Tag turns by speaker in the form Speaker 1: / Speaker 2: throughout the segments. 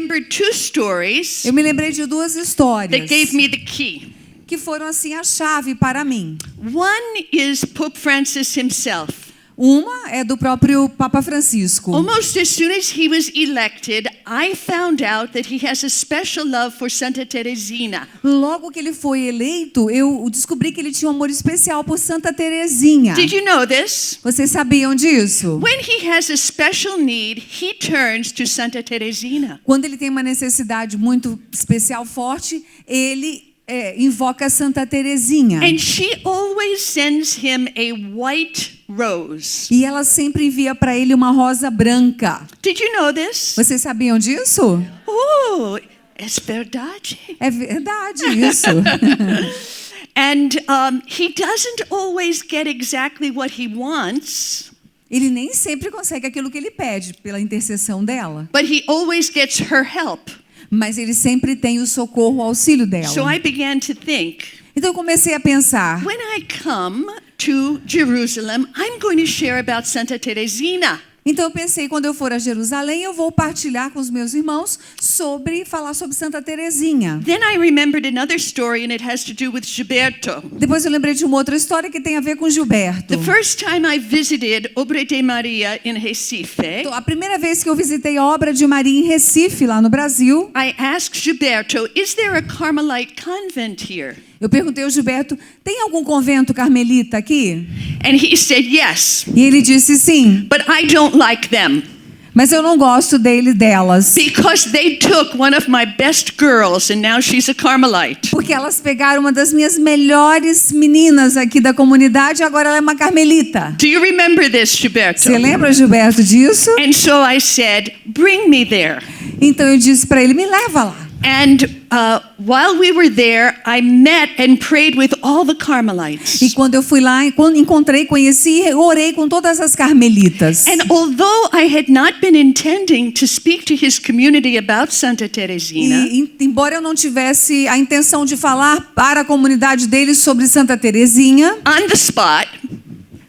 Speaker 1: remembered two stories
Speaker 2: Eu me lembrei de duas histórias
Speaker 1: that gave me the key.
Speaker 2: que foram assim a chave para mim.
Speaker 1: One is Pope Francis himself.
Speaker 2: Uma é do próprio Papa Francisco.
Speaker 1: Almost as soon as he was elected, I found out that he has a special love for Santa Teresina.
Speaker 2: Logo que ele foi eleito, eu descobri que ele tinha um amor especial por Santa Teresinha.
Speaker 1: Did you know this?
Speaker 2: Vocês sabiam disso?
Speaker 1: When he has a special need, he turns to Santa Teresina.
Speaker 2: Quando ele tem uma necessidade muito especial, forte, ele invoca Santa Teresinha.
Speaker 1: And she always sends him a white rose.
Speaker 2: E ela sempre envia para ele uma rosa branca.
Speaker 1: Did you know this?
Speaker 2: Vocês sabiam disso?
Speaker 1: Oh, es verdade.
Speaker 2: É verdade isso.
Speaker 1: And he doesn't always get exactly what he wants,
Speaker 2: Ele nem sempre consegue aquilo que ele pede pela intercessão dela,
Speaker 1: but he always gets her help.
Speaker 2: mas ele sempre tem o socorro, o auxílio dela.
Speaker 1: So I began to think,
Speaker 2: Então eu comecei a pensar,
Speaker 1: when I come to Jerusalem, I'm going to share about Santa Teresina.
Speaker 2: então eu pensei, quando eu for a Jerusalém, eu vou partilhar com os meus irmãos falar sobre Santa Teresinha.
Speaker 1: Then I remembered another story, and it has to do with Gilberto.
Speaker 2: Depois eu lembrei de uma outra história que tem a ver com Gilberto.
Speaker 1: The first time I visited Obra de Maria in Recife,
Speaker 2: Então, a primeira vez que eu visitei a obra de Maria em Recife, lá no Brasil,
Speaker 1: I asked Gilberto, is there a Carmelite convent here?
Speaker 2: eu perguntei ao Gilberto, tem algum convento carmelita aqui?
Speaker 1: And he said yes,
Speaker 2: E ele disse sim,
Speaker 1: but I don't like them
Speaker 2: mas eu não gosto delas.
Speaker 1: because they took one of my best girls and now she's a Carmelite.
Speaker 2: Porque elas pegaram uma das minhas melhores meninas aqui da comunidade e agora ela é uma carmelita.
Speaker 1: Do you remember this, Gilberto?
Speaker 2: Você lembra, Gilberto, disso?
Speaker 1: And so I said, bring me there.
Speaker 2: Então eu disse para ele, me leva lá.
Speaker 1: And while we were there, I met and prayed with all the Carmelites.
Speaker 2: E quando eu fui lá, encontrei, conheci e orei com todas as carmelitas.
Speaker 1: And although I had not been intending to speak to his community about Santa Teresina,
Speaker 2: Embora eu não tivesse a intenção de falar para a comunidade deles sobre Santa Teresinha,
Speaker 1: on the spot,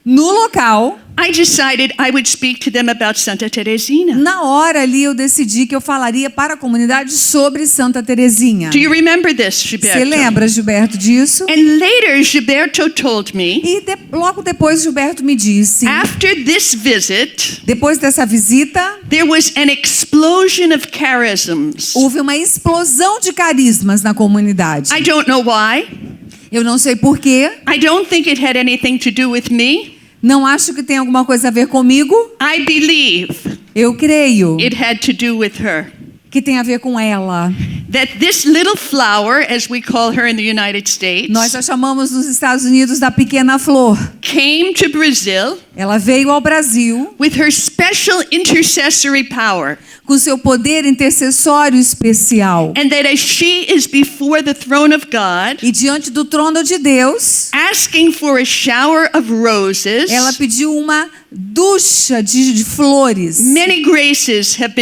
Speaker 2: no local,
Speaker 1: I decided I would speak to them about Santa Teresina.
Speaker 2: na hora ali eu decidi que eu falaria para a comunidade sobre Santa Teresinha.
Speaker 1: Do you remember this, Gilberto?
Speaker 2: Você lembra, Gilberto, disso?
Speaker 1: And later, Gilberto told me,
Speaker 2: E logo depois Gilberto me disse,
Speaker 1: after this visit,
Speaker 2: depois dessa visita,
Speaker 1: there was an explosion of charisms.
Speaker 2: houve uma explosão de carismas na comunidade.
Speaker 1: I don't know why.
Speaker 2: Eu não sei porquê,
Speaker 1: I don't think it had anything to do with me.
Speaker 2: não acho que tem alguma coisa a ver comigo.
Speaker 1: I believe
Speaker 2: Eu creio
Speaker 1: it had to do with her.
Speaker 2: que tem a ver com ela.
Speaker 1: That this little flower, as we call her in the United States,
Speaker 2: Nós a chamamos nos Estados Unidos da pequena flor.
Speaker 1: came to Brazil
Speaker 2: Ela veio ao Brasil
Speaker 1: with her special intercessory power.
Speaker 2: com seu poder intercessório especial.
Speaker 1: And that as she is before the throne of God,
Speaker 2: E diante do trono de Deus,
Speaker 1: asking for a shower of roses,
Speaker 2: ela pediu uma ducha de flores.
Speaker 1: many graces have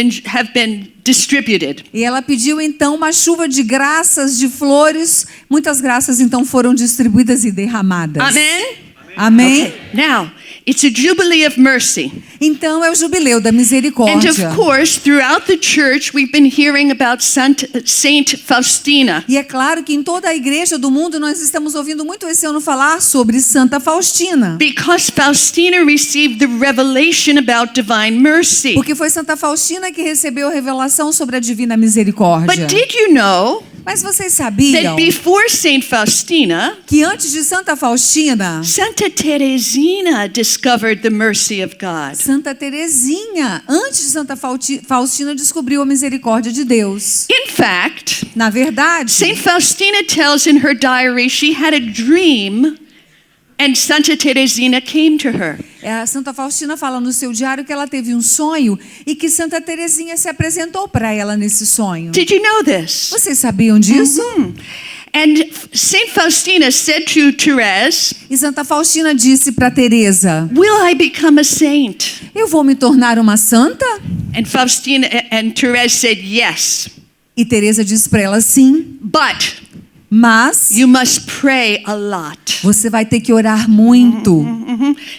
Speaker 1: been distributed.
Speaker 2: E ela pediu então uma chuva de graças, de flores. Muitas graças então foram distribuídas e derramadas.
Speaker 1: Amen?
Speaker 2: Amém?
Speaker 1: Now, it's a jubilee of mercy.
Speaker 2: Então é o jubileu da
Speaker 1: And
Speaker 2: misericórdia.
Speaker 1: of course, throughout the church, we've been hearing about Saint Faustina.
Speaker 2: E é claro que em toda a igreja do mundo nós estamos ouvindo muito esse ano falar sobre Santa Faustina.
Speaker 1: Because Faustina received the revelation about divine mercy.
Speaker 2: Porque foi Santa Faustina que recebeu a revelação sobre a divina misericórdia.
Speaker 1: But did you know
Speaker 2: Mas vocês sabiam
Speaker 1: that before Saint Faustina,
Speaker 2: que antes de Santa Faustina,
Speaker 1: Santa Teresina discovered the mercy of God?
Speaker 2: Santa Teresinha, antes de Santa Faustina, descobriu a misericórdia de Deus.
Speaker 1: In fact,
Speaker 2: Na verdade,
Speaker 1: Saint Faustina tells in her diary she had a dream and Santa Teresina came to her.
Speaker 2: a Santa Faustina fala no seu diário que ela teve um sonho e que Santa Teresinha se apresentou para ela nesse sonho.
Speaker 1: Did you know this?
Speaker 2: Vocês sabiam disso?
Speaker 1: And Saint Faustina said to Therese,
Speaker 2: E Santa Faustina disse para Teresa:
Speaker 1: will I become a saint?
Speaker 2: eu vou me tornar uma santa?
Speaker 1: And Therese said yes.
Speaker 2: E Teresa disse para ela: sim,
Speaker 1: But
Speaker 2: mas
Speaker 1: you must pray a lot.
Speaker 2: você vai ter que orar muito.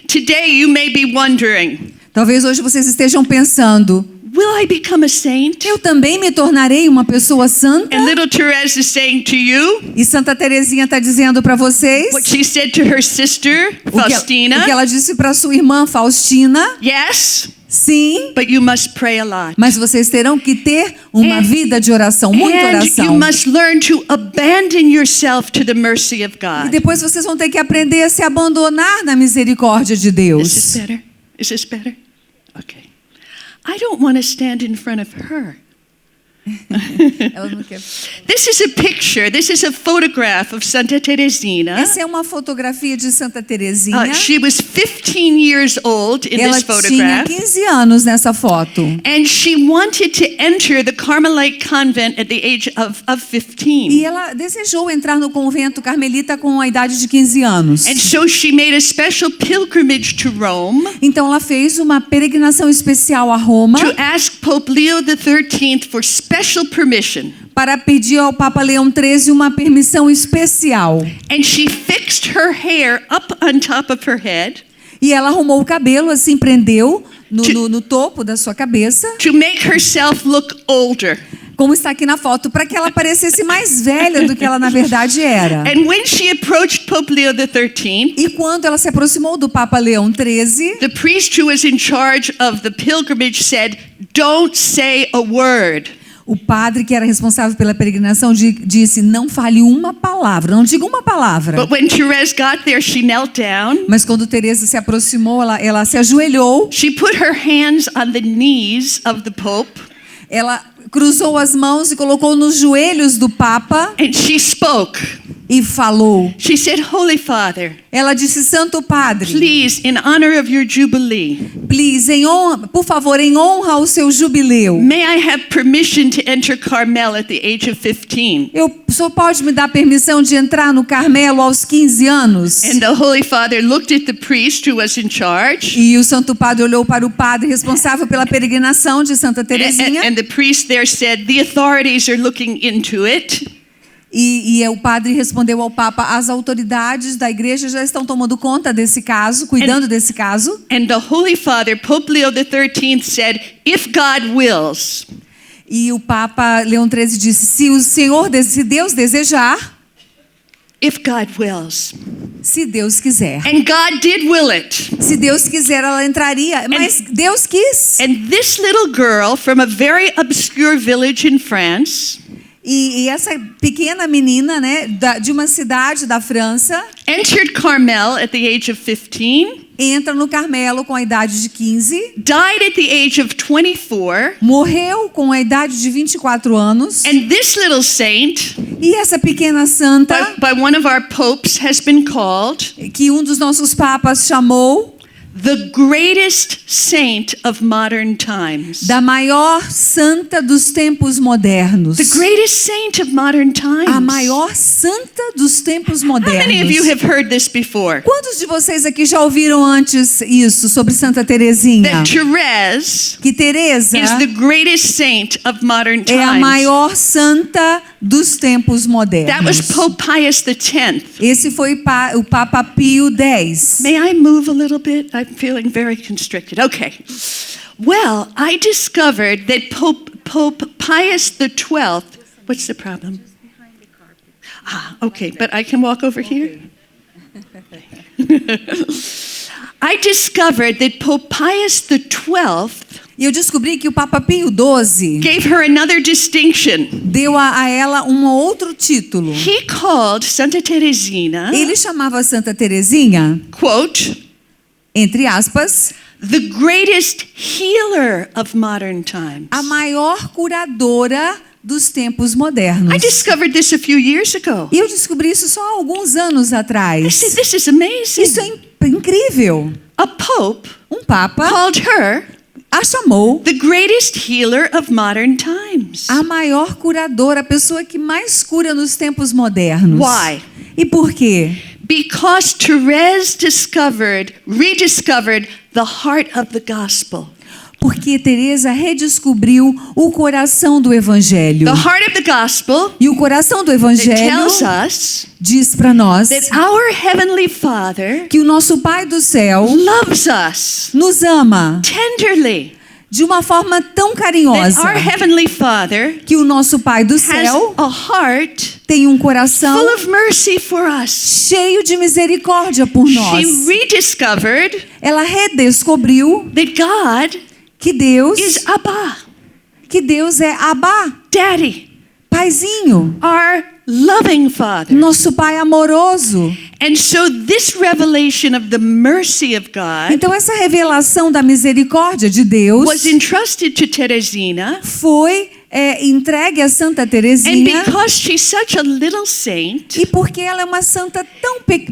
Speaker 1: Today you may be wondering,
Speaker 2: Talvez hoje vocês estejam pensando:
Speaker 1: will I become a saint?
Speaker 2: Eu também me tornarei uma pessoa santa?
Speaker 1: And little Therese is saying to you
Speaker 2: E Santa Teresinha está dizendo para vocês
Speaker 1: what she said to her sister,
Speaker 2: o que
Speaker 1: Faustina.
Speaker 2: ela disse para sua irmã Faustina.
Speaker 1: Yes,
Speaker 2: Sim,
Speaker 1: but you must pray a lot.
Speaker 2: mas vocês terão que ter uma
Speaker 1: And-
Speaker 2: vida de oração, muita
Speaker 1: And you
Speaker 2: oração.
Speaker 1: must learn to abandon yourself to the mercy of
Speaker 2: E
Speaker 1: God.
Speaker 2: depois vocês vão ter que aprender a se abandonar na misericórdia de
Speaker 1: Is this
Speaker 2: Deus.
Speaker 1: better? Is this better? Okay. I don't want to stand in front of her.
Speaker 2: Ela não quer.
Speaker 1: This is a picture. This is a photograph of Santa Teresina.
Speaker 2: Essa é uma fotografia de Santa Teresinha.
Speaker 1: She was 15 years old in
Speaker 2: Ela
Speaker 1: this
Speaker 2: tinha
Speaker 1: photograph.
Speaker 2: 15 anos nessa foto.
Speaker 1: And she wanted to enter the Carmelite convent at the age of 15.
Speaker 2: E ela desejou entrar no convento carmelita com a idade de 15 anos.
Speaker 1: And so she made a special pilgrimage to Rome
Speaker 2: Então ela fez uma peregrinação especial a Roma
Speaker 1: to ask Pope Leo XIII for special permission.
Speaker 2: para pedir ao Papa Leão XIII uma permissão especial.
Speaker 1: And she fixed her hair up on top of her head
Speaker 2: E ela arrumou o cabelo, assim, prendeu no topo da sua cabeça,
Speaker 1: to make herself look older.
Speaker 2: como está aqui na foto, para que ela parecesse mais velha do que ela na verdade era.
Speaker 1: And when she approached Pope Leo XIII,
Speaker 2: E quando ela se aproximou do Papa Leão XIII,
Speaker 1: the priest who was in charge of the pilgrimage said, "Don't say a word."
Speaker 2: o padre que era responsável pela peregrinação disse: não fale uma palavra, não diga uma palavra.
Speaker 1: But when Therese got there, she knelt down.
Speaker 2: Mas quando Teresa se aproximou, ela se ajoelhou,
Speaker 1: She put her hands on the knees of the Pope,
Speaker 2: ela cruzou as mãos e colocou nos joelhos do Papa
Speaker 1: and she spoke.
Speaker 2: e falou.
Speaker 1: She said, "Holy Father,
Speaker 2: Ela disse: Santo Padre,
Speaker 1: please, in honor of your jubilee,
Speaker 2: please, em honra, por favor, em honra ao seu jubileu,
Speaker 1: may I have permission to enter Carmel at the age of 15?"
Speaker 2: o senhor pode me dar permissão de entrar no Carmelo aos 15 anos?
Speaker 1: And the Holy Father looked at the priest who was in charge,
Speaker 2: E o Santo Padre olhou para o padre responsável pela peregrinação de Santa Teresinha.
Speaker 1: and the priest there said, "The authorities are looking into it."
Speaker 2: E o padre respondeu ao Papa: as autoridades da igreja já estão tomando conta desse caso, cuidando desse caso.
Speaker 1: And the Holy Father, Pope Leo XIII, said, "If God wills."
Speaker 2: E o Papa Leão XIII disse: se Deus desejar,
Speaker 1: If God wills.
Speaker 2: se Deus quiser.
Speaker 1: And God did will it.
Speaker 2: Se Deus quiser, ela entraria. Mas Deus quis.
Speaker 1: And this little girl from a very obscure village in France
Speaker 2: E essa pequena menina, né, de uma cidade da França,
Speaker 1: entered Carmel at the age of 15,
Speaker 2: entra no Carmelo com a idade de 15,
Speaker 1: died at the age of 24,
Speaker 2: morreu com a idade de 24 anos.
Speaker 1: and this little saint,
Speaker 2: E essa pequena santa,
Speaker 1: by one of our popes, has been called
Speaker 2: que um dos nossos papas chamou
Speaker 1: the greatest saint of modern times.
Speaker 2: da maior santa dos tempos modernos.
Speaker 1: The greatest saint of modern times.
Speaker 2: A maior santa dos tempos
Speaker 1: How many of you
Speaker 2: modernos.
Speaker 1: have heard this before?
Speaker 2: Quantos de vocês aqui já ouviram antes isso sobre Santa Teresinha?
Speaker 1: That Therese
Speaker 2: Que Teresa
Speaker 1: is the greatest saint of modern
Speaker 2: é a
Speaker 1: times.
Speaker 2: maior santa dos tempos
Speaker 1: That was
Speaker 2: modernos.
Speaker 1: Pope Pius X.
Speaker 2: Esse foi o Papa Pio X.
Speaker 1: May I move a little bit? I'm feeling very constricted. Okay. Well, I discovered that Pope Pius XII. What's the problem? Ah, okay, but I can walk over here. I discovered that Pope Pius XII
Speaker 2: E eu descobri que o Papa Pio XII
Speaker 1: gave her another distinction.
Speaker 2: deu a ela um outro título.
Speaker 1: He called Santa Teresina,
Speaker 2: Ele chamava Santa Teresinha,
Speaker 1: quote,
Speaker 2: entre aspas,
Speaker 1: the greatest healer of modern times.
Speaker 2: a maior curadora dos tempos modernos.
Speaker 1: I discovered this a few years ago.
Speaker 2: E eu descobri isso só há alguns anos
Speaker 1: I
Speaker 2: atrás.
Speaker 1: said, this is amazing.
Speaker 2: Isso é incrível.
Speaker 1: A pope
Speaker 2: Um Papa
Speaker 1: called her
Speaker 2: a chamou
Speaker 1: the greatest healer of modern times.
Speaker 2: a maior curadora, a pessoa que mais cura nos tempos modernos.
Speaker 1: Why?
Speaker 2: E por quê?
Speaker 1: Because Therese rediscovered the heart of the gospel.
Speaker 2: Porque Teresa redescobriu o coração do Evangelho.
Speaker 1: The heart of the gospel
Speaker 2: E o coração do
Speaker 1: that
Speaker 2: Evangelho
Speaker 1: tells us
Speaker 2: diz para nós
Speaker 1: that our Heavenly Father
Speaker 2: que o nosso Pai do céu
Speaker 1: loves us
Speaker 2: nos ama
Speaker 1: tenderly
Speaker 2: de uma forma tão
Speaker 1: that
Speaker 2: carinhosa
Speaker 1: our Heavenly Father
Speaker 2: que o nosso Pai do
Speaker 1: has
Speaker 2: céu
Speaker 1: a heart
Speaker 2: tem um coração
Speaker 1: full of mercy for us.
Speaker 2: cheio de misericórdia por
Speaker 1: She
Speaker 2: nós.
Speaker 1: rediscovered
Speaker 2: Ela redescobriu
Speaker 1: that God
Speaker 2: que Deus é Abba,
Speaker 1: Daddy,
Speaker 2: Paizinho,
Speaker 1: our loving Father.
Speaker 2: nosso Pai amoroso.
Speaker 1: And so this revelation of the mercy of God
Speaker 2: Então essa revelação da misericórdia de Deus
Speaker 1: was entrusted to Teresina,
Speaker 2: foi entregue a Santa
Speaker 1: and
Speaker 2: Teresinha.
Speaker 1: because she's such a little saint,
Speaker 2: E porque ela é uma santa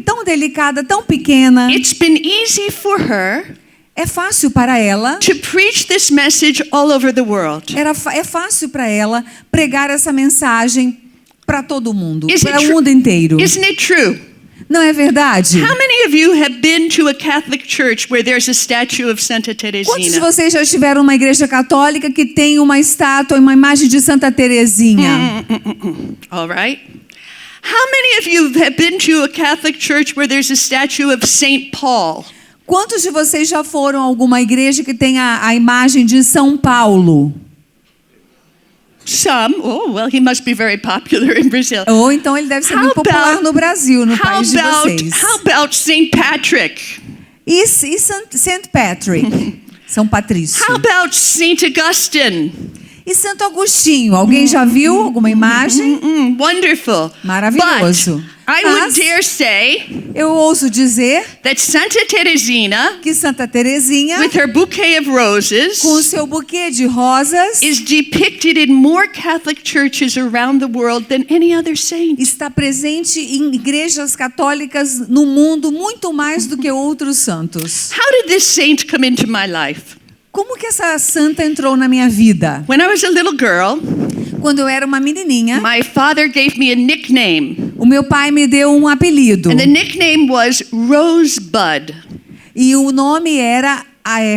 Speaker 2: tão delicada, tão pequena,
Speaker 1: it's been easy for her
Speaker 2: é fácil para ela,
Speaker 1: to preach this message all over the world.
Speaker 2: é fácil para ela pregar essa mensagem para todo mundo,
Speaker 1: Is it
Speaker 2: para o
Speaker 1: true?
Speaker 2: mundo inteiro.
Speaker 1: Isn't it true?
Speaker 2: Não é verdade?
Speaker 1: How many of you have been to a Catholic church where there's a statue of Santa
Speaker 2: Quantos de
Speaker 1: Teresina?
Speaker 2: vocês já estiveram numa igreja católica que tem uma estátua, uma imagem de Santa Teresinha?
Speaker 1: All right. How many of you have been to a Catholic church where there's a statue of Saint Paul?
Speaker 2: Quantos de vocês já foram a alguma igreja que tem a imagem de São Paulo?
Speaker 1: Some. Oh, well, he must be very popular in Brazil.
Speaker 2: Ou então ele deve ser
Speaker 1: How
Speaker 2: muito popular
Speaker 1: about-
Speaker 2: no Brasil, no
Speaker 1: How
Speaker 2: país de vocês.
Speaker 1: about Saint Patrick?
Speaker 2: E St. Patrick, São Patrício.
Speaker 1: How about Saint Augustine?
Speaker 2: E Santo Agostinho, alguém já viu alguma imagem?
Speaker 1: Wonderful.
Speaker 2: Maravilhoso.
Speaker 1: But I
Speaker 2: Mas-
Speaker 1: would dare say
Speaker 2: Eu ouso dizer
Speaker 1: that Santa Teresina,
Speaker 2: que Santa Teresinha,
Speaker 1: with her bouquet of roses,
Speaker 2: com o seu buquê de rosas,
Speaker 1: is depicted in more Catholic churches around the world than any other saint.
Speaker 2: está presente em igrejas católicas no mundo muito mais do que outros santos.
Speaker 1: How did this saint come into my life?
Speaker 2: Como que essa santa entrou na minha vida?
Speaker 1: When I was a little girl,
Speaker 2: Quando eu era uma menininha,
Speaker 1: my father gave me a nickname,
Speaker 2: o meu pai me deu um apelido.
Speaker 1: and the nickname was Rosebud.
Speaker 2: E o nome era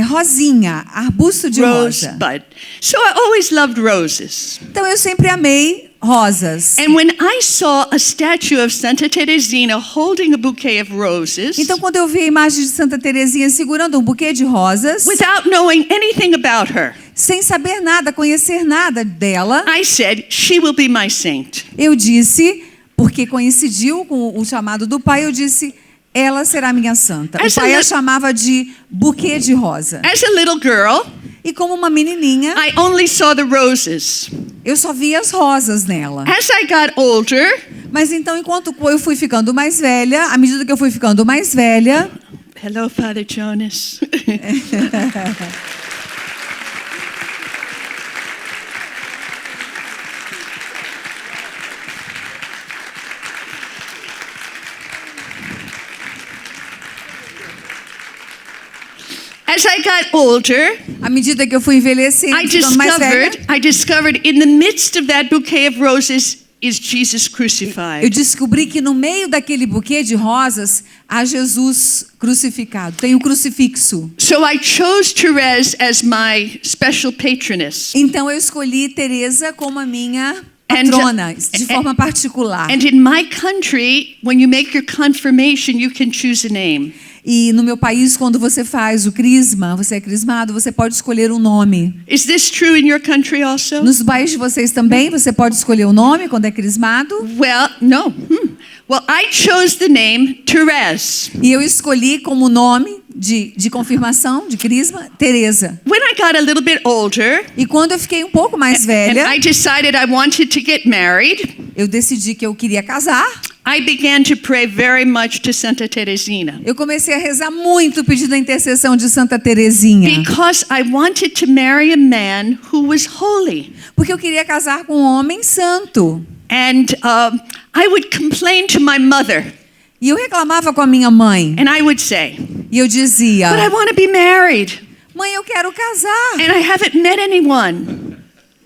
Speaker 2: Rosinha, arbusto de rosa.
Speaker 1: Rosebud. So I always loved roses.
Speaker 2: Então eu sempre amei rosas.
Speaker 1: And when I saw a statue of Santa Teresina holding a bouquet of roses,
Speaker 2: Então quando eu vi a imagem de Santa Teresinha segurando um buquê de rosas,
Speaker 1: without knowing anything about her,
Speaker 2: sem saber nada, conhecer nada dela,
Speaker 1: I said, she will be my saint.
Speaker 2: eu disse, porque coincidiu com o chamado do pai, eu disse, ela será minha santa. O
Speaker 1: Essa
Speaker 2: pai a
Speaker 1: li-
Speaker 2: chamava de buquê de rosa.
Speaker 1: As a little girl,
Speaker 2: E como uma menininha,
Speaker 1: I only saw the roses.
Speaker 2: eu só via as rosas nela.
Speaker 1: As I got older,
Speaker 2: Mas então, enquanto eu fui ficando mais velha, à medida que eu fui ficando mais velha,
Speaker 1: hello, Father Jonas. As I got older,
Speaker 2: à medida que eu fui envelhecendo, ficando mais velha,
Speaker 1: I discovered in the midst of that bouquet of roses is Jesus
Speaker 2: eu
Speaker 1: crucified.
Speaker 2: descobri que no meio daquele buquê de rosas há Jesus crucificado. Tem o crucifixo.
Speaker 1: So I chose Therese as my special patroness.
Speaker 2: Então eu escolhi Teresa como a minha
Speaker 1: And-
Speaker 2: patrona, de forma particular.
Speaker 1: And in my country, when you make your confirmation, you can choose a name.
Speaker 2: E no meu país, quando você faz o crisma, você é crismado, você pode escolher um nome.
Speaker 1: Is this true in your country also?
Speaker 2: Nos países de vocês também, você pode escolher um nome quando é crismado.
Speaker 1: Well, no. Well, I chose the name Therese.
Speaker 2: E eu escolhi como nome de confirmação, de crisma, Teresa.
Speaker 1: When I got a little bit older,
Speaker 2: E quando eu fiquei um pouco mais
Speaker 1: and
Speaker 2: velha,
Speaker 1: I decided I wanted to get married,
Speaker 2: eu decidi que eu queria casar.
Speaker 1: I began to pray very much to Santa Teresina.
Speaker 2: Eu comecei a rezar muito pedindo a intercessão de Santa Teresinha.
Speaker 1: Because I wanted to marry a man who was holy.
Speaker 2: Porque eu queria casar com um homem santo.
Speaker 1: And I would complain to my mother,
Speaker 2: E eu reclamava com a minha mãe.
Speaker 1: and I would say,
Speaker 2: E eu dizia,
Speaker 1: but I want to be married,
Speaker 2: mãe, eu quero casar.
Speaker 1: and I haven't met anyone.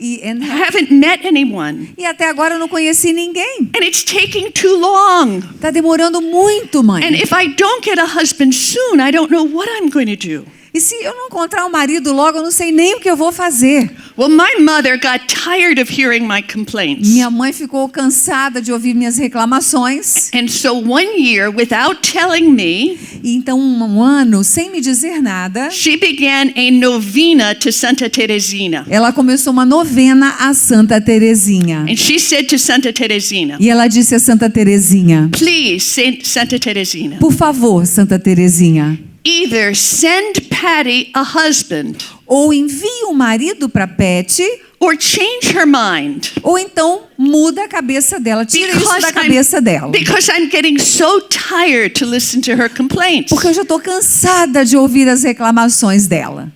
Speaker 1: I haven't met anyone.
Speaker 2: E até agora eu não conheci ninguém.
Speaker 1: And it's taking too long.
Speaker 2: Tá demorando muito, mãe.
Speaker 1: And if I don't get a husband soon, I don't know what I'm going to do.
Speaker 2: E se eu não encontrar um marido logo, eu não sei nem o que eu vou fazer.
Speaker 1: Well, my mother got tired of hearing my complaints.
Speaker 2: Minha mãe ficou cansada de ouvir minhas reclamações.
Speaker 1: And so one year, without telling me,
Speaker 2: E então, um ano, sem me dizer nada,
Speaker 1: she began a novena to Santa Teresina.
Speaker 2: ela começou uma novena a Santa Teresinha.
Speaker 1: And she said to Santa Teresina,
Speaker 2: E ela disse a Santa Teresinha:
Speaker 1: please, Santa Teresina,
Speaker 2: por favor, Santa Teresinha,
Speaker 1: either send Patty a husband
Speaker 2: ou envie o marido para Patty,
Speaker 1: or change her mind.
Speaker 2: ou então muda a cabeça dela, tira isso da cabeça dela.
Speaker 1: Because I'm getting so tired to listen to her complaints.
Speaker 2: Porque eu já estou cansada de ouvir as reclamações dela.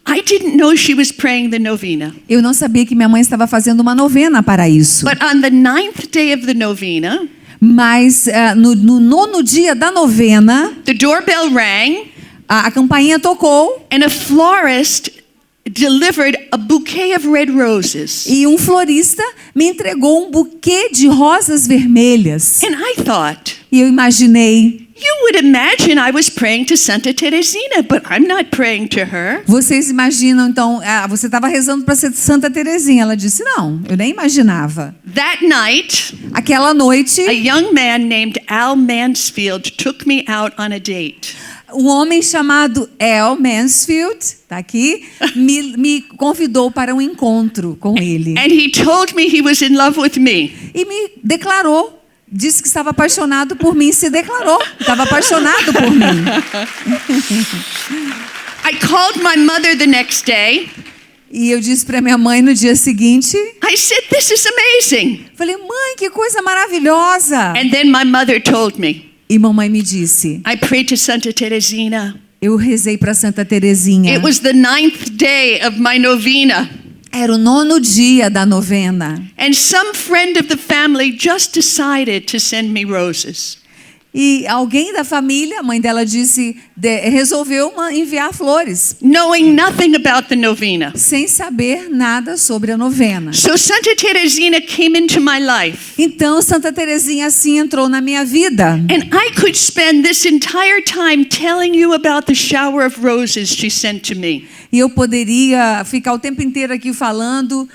Speaker 1: I didn't know she was praying the novena.
Speaker 2: Eu não sabia que minha mãe estava fazendo uma novena para isso.
Speaker 1: But on the 9th day of the novena,
Speaker 2: Mas no 9º dia da novena,
Speaker 1: the doorbell rang
Speaker 2: a campainha tocou
Speaker 1: and a florist delivered a bouquet of red roses.
Speaker 2: e um florista me entregou um buquê de rosas vermelhas.
Speaker 1: And I thought,
Speaker 2: E eu imaginei,
Speaker 1: you would imagine I was praying to Santa Teresina, but I'm not praying to her.
Speaker 2: vocês imaginam então, você estava rezando para Santa Teresinha. Ela disse, não, eu nem imaginava.
Speaker 1: That night,
Speaker 2: Aquela noite,
Speaker 1: a young man named Al Mansfield took me out on a date.
Speaker 2: um homem chamado Al Mansfield, tá aqui, me convidou para um encontro com ele.
Speaker 1: And he told me he was in love with me.
Speaker 2: E me declarou, disse que estava apaixonado por mim, se declarou, estava apaixonado por mim.
Speaker 1: I called my mother the next day.
Speaker 2: E eu disse para minha mãe no dia seguinte,
Speaker 1: I said, this is amazing.
Speaker 2: falei, mãe, que coisa maravilhosa.
Speaker 1: And then my mother told me,
Speaker 2: E mamãe me disse,
Speaker 1: I prayed to Santa Teresina.
Speaker 2: eu rezei para Santa Teresinha.
Speaker 1: It was the 9th day of my novena.
Speaker 2: Era o 9º dia da novena.
Speaker 1: And some friend of the family just decided to send me roses.
Speaker 2: E alguém da família, a mãe dela disse, resolveu enviar flores,
Speaker 1: Knowing nothing about the novena.
Speaker 2: sem saber nada sobre a novena.
Speaker 1: So Santa Teresina came into my life.
Speaker 2: Então Santa Teresinha assim entrou na minha vida.
Speaker 1: And I could spend this entire time telling you about the shower of roses she sent to me.
Speaker 2: E eu poderia ficar o tempo inteiro aqui falando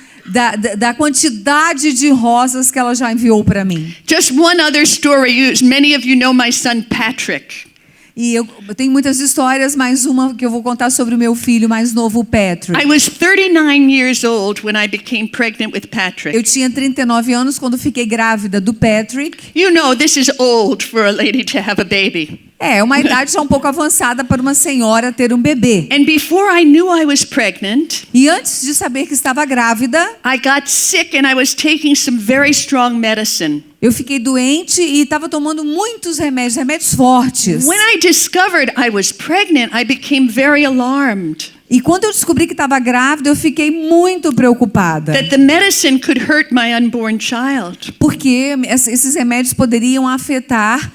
Speaker 2: da quantidade de rosas que ela já enviou para mim.
Speaker 1: Just one other story. Many of you know my son Patrick.
Speaker 2: E eu tenho muitas histórias, mais uma que eu vou contar sobre o meu filho mais novo, o Patrick.
Speaker 1: I was 39 years old when I became pregnant with Patrick.
Speaker 2: Eu tinha 39 anos quando fiquei grávida do Patrick.
Speaker 1: You know, this is old for a lady to have a baby.
Speaker 2: É uma idade já um pouco avançada para uma senhora ter um bebê.
Speaker 1: And before I knew I was pregnant,
Speaker 2: E antes de saber que estava grávida,
Speaker 1: I got sick and I was taking some very strong medicine.
Speaker 2: eu fiquei doente e estava tomando muitos remédios fortes.
Speaker 1: When I discovered I was pregnant, I became very alarmed
Speaker 2: E quando eu descobri que estava grávida, eu fiquei muito preocupada.
Speaker 1: that the medicine could hurt my unborn child.
Speaker 2: Porque esses remédios poderiam afetar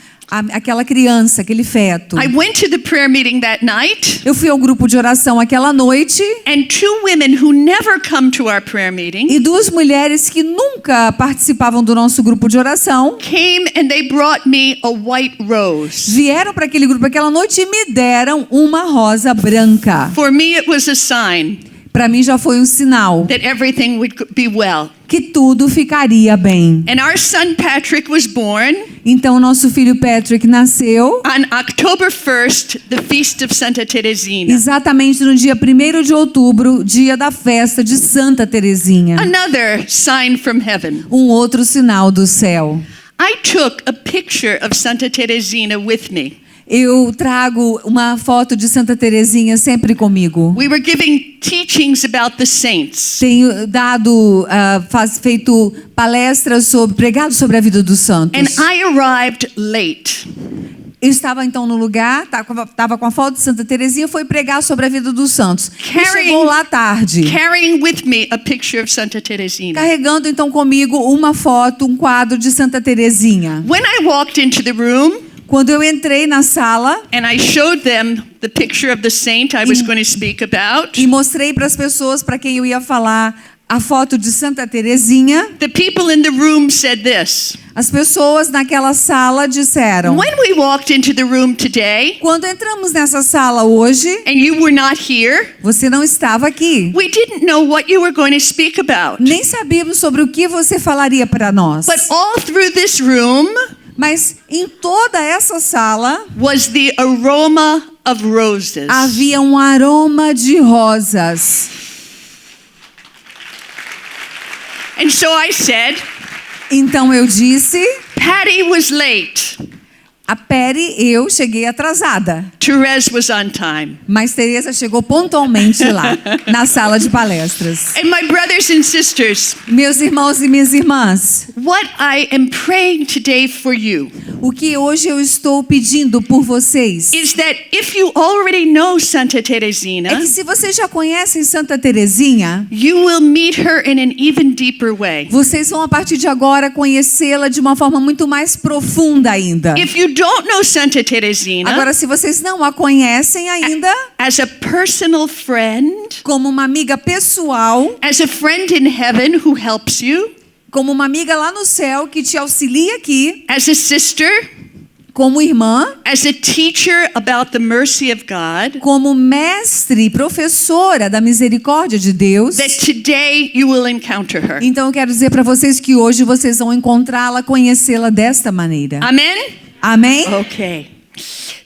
Speaker 2: aquela criança, aquele feto.
Speaker 1: I went to the prayer meeting that night,
Speaker 2: Eu fui ao grupo de oração aquela noite
Speaker 1: and two women who never come to our prayer meeting
Speaker 2: e duas mulheres que nunca participavam do nosso grupo de oração
Speaker 1: came and they brought me a white rose.
Speaker 2: vieram para aquele grupo aquela noite e me deram uma rosa branca.
Speaker 1: For me, it was a sign
Speaker 2: Para mim já foi um sinal
Speaker 1: that everything would be well.
Speaker 2: que tudo ficaria bem.
Speaker 1: And our son Patrick was born
Speaker 2: Então nosso filho Patrick nasceu
Speaker 1: on October 1st, the feast of Santa Teresina.
Speaker 2: exatamente no dia 1º de outubro, dia da festa de Santa Teresinha.
Speaker 1: Another sign from heaven.
Speaker 2: Um outro sinal do céu.
Speaker 1: I took a picture of Santa Teresina with me.
Speaker 2: Eu trago uma foto de Santa Teresinha sempre comigo.
Speaker 1: We were giving teachings about the saints.
Speaker 2: Tenho feito palestras pregado sobre a vida dos santos.
Speaker 1: And I arrived late.
Speaker 2: Eu estava então no lugar, estava com a foto de Santa Teresinha, foi pregar sobre a vida dos santos. E chegou lá tarde,
Speaker 1: Carrying with me a picture of Santa Teresina.
Speaker 2: carregando então comigo uma foto, um quadro de Santa Teresinha.
Speaker 1: When I walked into the room
Speaker 2: Quando eu entrei na sala
Speaker 1: and I showed them the picture of the saint I was going to speak about,
Speaker 2: e mostrei para as pessoas para quem eu ia falar a foto de Santa Teresinha,
Speaker 1: the people in the room said this:
Speaker 2: As pessoas naquela sala disseram:
Speaker 1: When we walked into the room today
Speaker 2: quando entramos nessa sala hoje,
Speaker 1: and you were not here,
Speaker 2: você não estava aqui.
Speaker 1: we didn't know what you were going to speak about.
Speaker 2: Nem sabíamos sobre o que você falaria para nós.
Speaker 1: But all through this room
Speaker 2: Mas em toda essa sala
Speaker 1: was the aroma of roses.
Speaker 2: havia um aroma de rosas.
Speaker 1: And so I said,
Speaker 2: Então eu disse:
Speaker 1: Patty was late.
Speaker 2: a Peri, eu cheguei atrasada.
Speaker 1: Therese was on time.
Speaker 2: Mas Teresa chegou pontualmente lá, na sala de palestras.
Speaker 1: And my brothers and sisters,
Speaker 2: Meus irmãos e minhas irmãs,
Speaker 1: what I am praying today for you
Speaker 2: o que hoje eu estou pedindo por vocês
Speaker 1: is that if you already know Santa
Speaker 2: é
Speaker 1: Teresina,
Speaker 2: que se vocês já conhecem Santa Teresinha,
Speaker 1: you will meet her in an even deeper way.
Speaker 2: vocês vão a partir de agora conhecê-la de uma forma muito mais profunda ainda.
Speaker 1: If you don't know Santa Teresina
Speaker 2: Agora, se vocês não a conhecem ainda,
Speaker 1: as a personal friend,
Speaker 2: como uma amiga pessoal,
Speaker 1: as a friend in heaven who helps you,
Speaker 2: como uma amiga lá no céu que te auxilia aqui,
Speaker 1: as a sister,
Speaker 2: como irmã,
Speaker 1: as a teacher about the mercy of God,
Speaker 2: como mestre, professora da misericórdia de Deus,
Speaker 1: that today you will encounter her.
Speaker 2: então eu quero dizer para vocês que hoje vocês vão encontrá-la, conhecê-la desta maneira.
Speaker 1: Amen?
Speaker 2: Amém?
Speaker 1: Okay.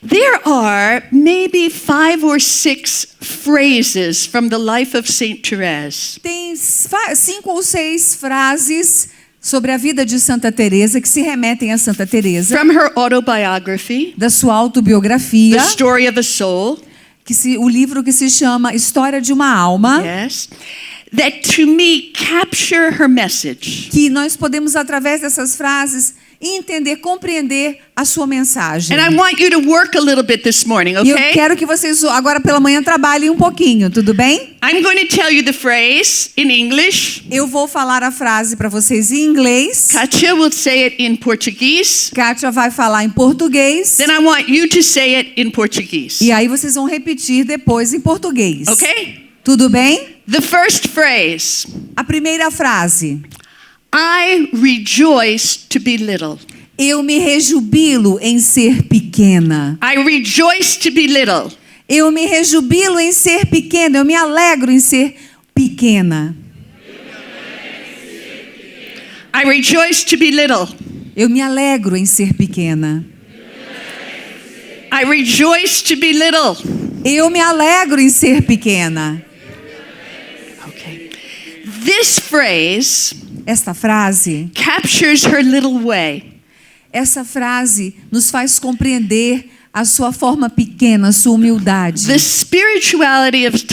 Speaker 1: There are maybe 5 or 6 phrases from the life of Saint Therese
Speaker 2: Tem 5 ou 6 frases sobre a vida de Santa Teresa que se remetem a Santa Teresa,
Speaker 1: from her autobiography,
Speaker 2: da sua autobiografia,
Speaker 1: The Story of a Soul,
Speaker 2: o livro que se chama História de uma Alma,
Speaker 1: yes, that to me capture her message.
Speaker 2: que nós podemos através dessas frases entender, compreender a sua mensagem.
Speaker 1: And I want you to work a little bit this morning,
Speaker 2: E eu
Speaker 1: okay?
Speaker 2: quero que vocês agora pela manhã trabalhem um pouquinho, tudo bem?
Speaker 1: I'm going to tell you the phrase in English.
Speaker 2: Eu vou falar a frase para vocês em inglês.
Speaker 1: Katia will say it in Portuguese.
Speaker 2: Kátia vai falar em português.
Speaker 1: Then I want you to say it in Portuguese.
Speaker 2: E aí vocês vão repetir depois em português.
Speaker 1: Okay?
Speaker 2: Tudo bem?
Speaker 1: The first phrase.
Speaker 2: A primeira frase.
Speaker 1: I rejoice to be little.
Speaker 2: Eu me rejubilo em ser pequena.
Speaker 1: I rejoice to be little.
Speaker 2: Eu me rejubilo em ser pequena. Eu me alegro em ser pequena.
Speaker 1: I rejoice to be little.
Speaker 2: Eu me alegro em ser pequena.
Speaker 1: I rejoice to be little.
Speaker 2: Eu me alegro em ser pequena.
Speaker 1: Okay. This phrase
Speaker 2: Esta frase,
Speaker 1: captures her little way.
Speaker 2: essa frase nos faz compreender a sua forma pequena, a sua humildade.
Speaker 1: The spirituality of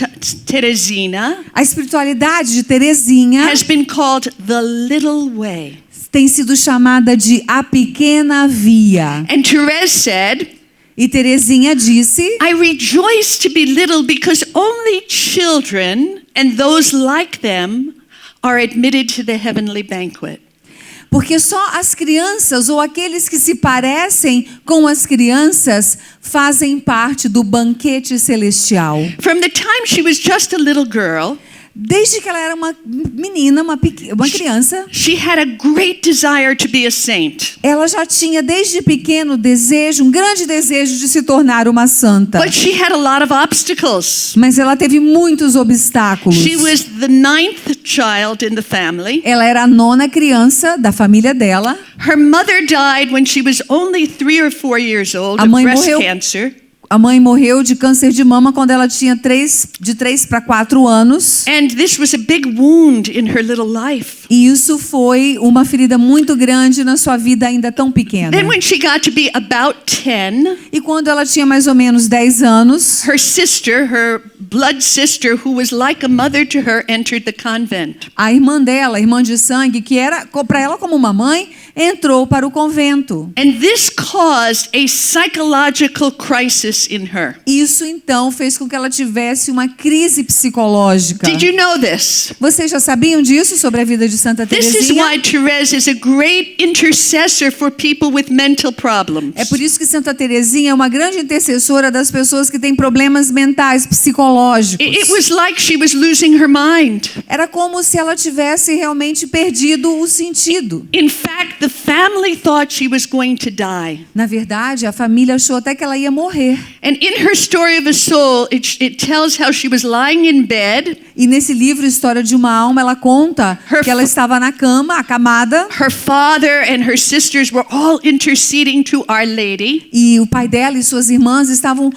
Speaker 1: Teresina
Speaker 2: A espiritualidade de Teresinha
Speaker 1: has been called the little way.
Speaker 2: tem sido chamada de a pequena via.
Speaker 1: And Therese said,
Speaker 2: E Teresinha disse:
Speaker 1: I rejoice to be little because only children and those like them are admitted to the heavenly banquet.
Speaker 2: porque só as crianças ou aqueles que se parecem com as crianças fazem parte do banquete celestial.
Speaker 1: From the time she was just a little girl,
Speaker 2: Desde que ela era uma menina, uma criança,
Speaker 1: she had a great desire to be a saint.
Speaker 2: ela já tinha desde pequeno desejo, um grande desejo de se tornar uma santa.
Speaker 1: But she had a lot of obstacles.
Speaker 2: Mas ela teve muitos obstáculos.
Speaker 1: She was the 9th child in the family.
Speaker 2: Ela era a 9ª criança da família dela.
Speaker 1: Her mother died when she was only 3 or 4 years old
Speaker 2: A
Speaker 1: of
Speaker 2: mãe
Speaker 1: breast
Speaker 2: morreu.
Speaker 1: cancer.
Speaker 2: A mãe morreu de câncer de mama quando ela tinha de 3 para 4 anos.
Speaker 1: And this was a big wound in her little life.
Speaker 2: E isso foi uma ferida muito grande na sua vida ainda tão pequena.
Speaker 1: Then when she got to be about 10,
Speaker 2: E quando ela tinha mais ou menos 10 anos,
Speaker 1: her sister, her blood sister, who was like a mother to her, entered the convent.
Speaker 2: a irmã dela, a irmã de sangue, que era para ela como uma mãe, entrou para o convento.
Speaker 1: And this caused a psychological crisis in her.
Speaker 2: Isso então fez com que ela tivesse uma crise psicológica.
Speaker 1: Did you know this?
Speaker 2: Vocês já sabiam disso sobre a vida de Santa
Speaker 1: This is
Speaker 2: Teresinha?
Speaker 1: why Therese is a great intercessor for people with mental problems.
Speaker 2: É por isso que Santa Teresinha é uma grande intercessora das pessoas que têm problemas mentais, psicológicos.
Speaker 1: It was like she was losing her mind.
Speaker 2: Era como se ela tivesse realmente perdido o sentido.
Speaker 1: In fact, the the family thought she was going to die.
Speaker 2: Na verdade, a família achou até que ela ia morrer.
Speaker 1: And in her story of a soul, it tells how she was lying in bed.
Speaker 2: E nesse livro, História de uma Alma, ela conta que ela estava na cama, acamada.
Speaker 1: Her father and her sisters were all interceding to Our Lady.
Speaker 2: E o pai dela e suas irmãs estavam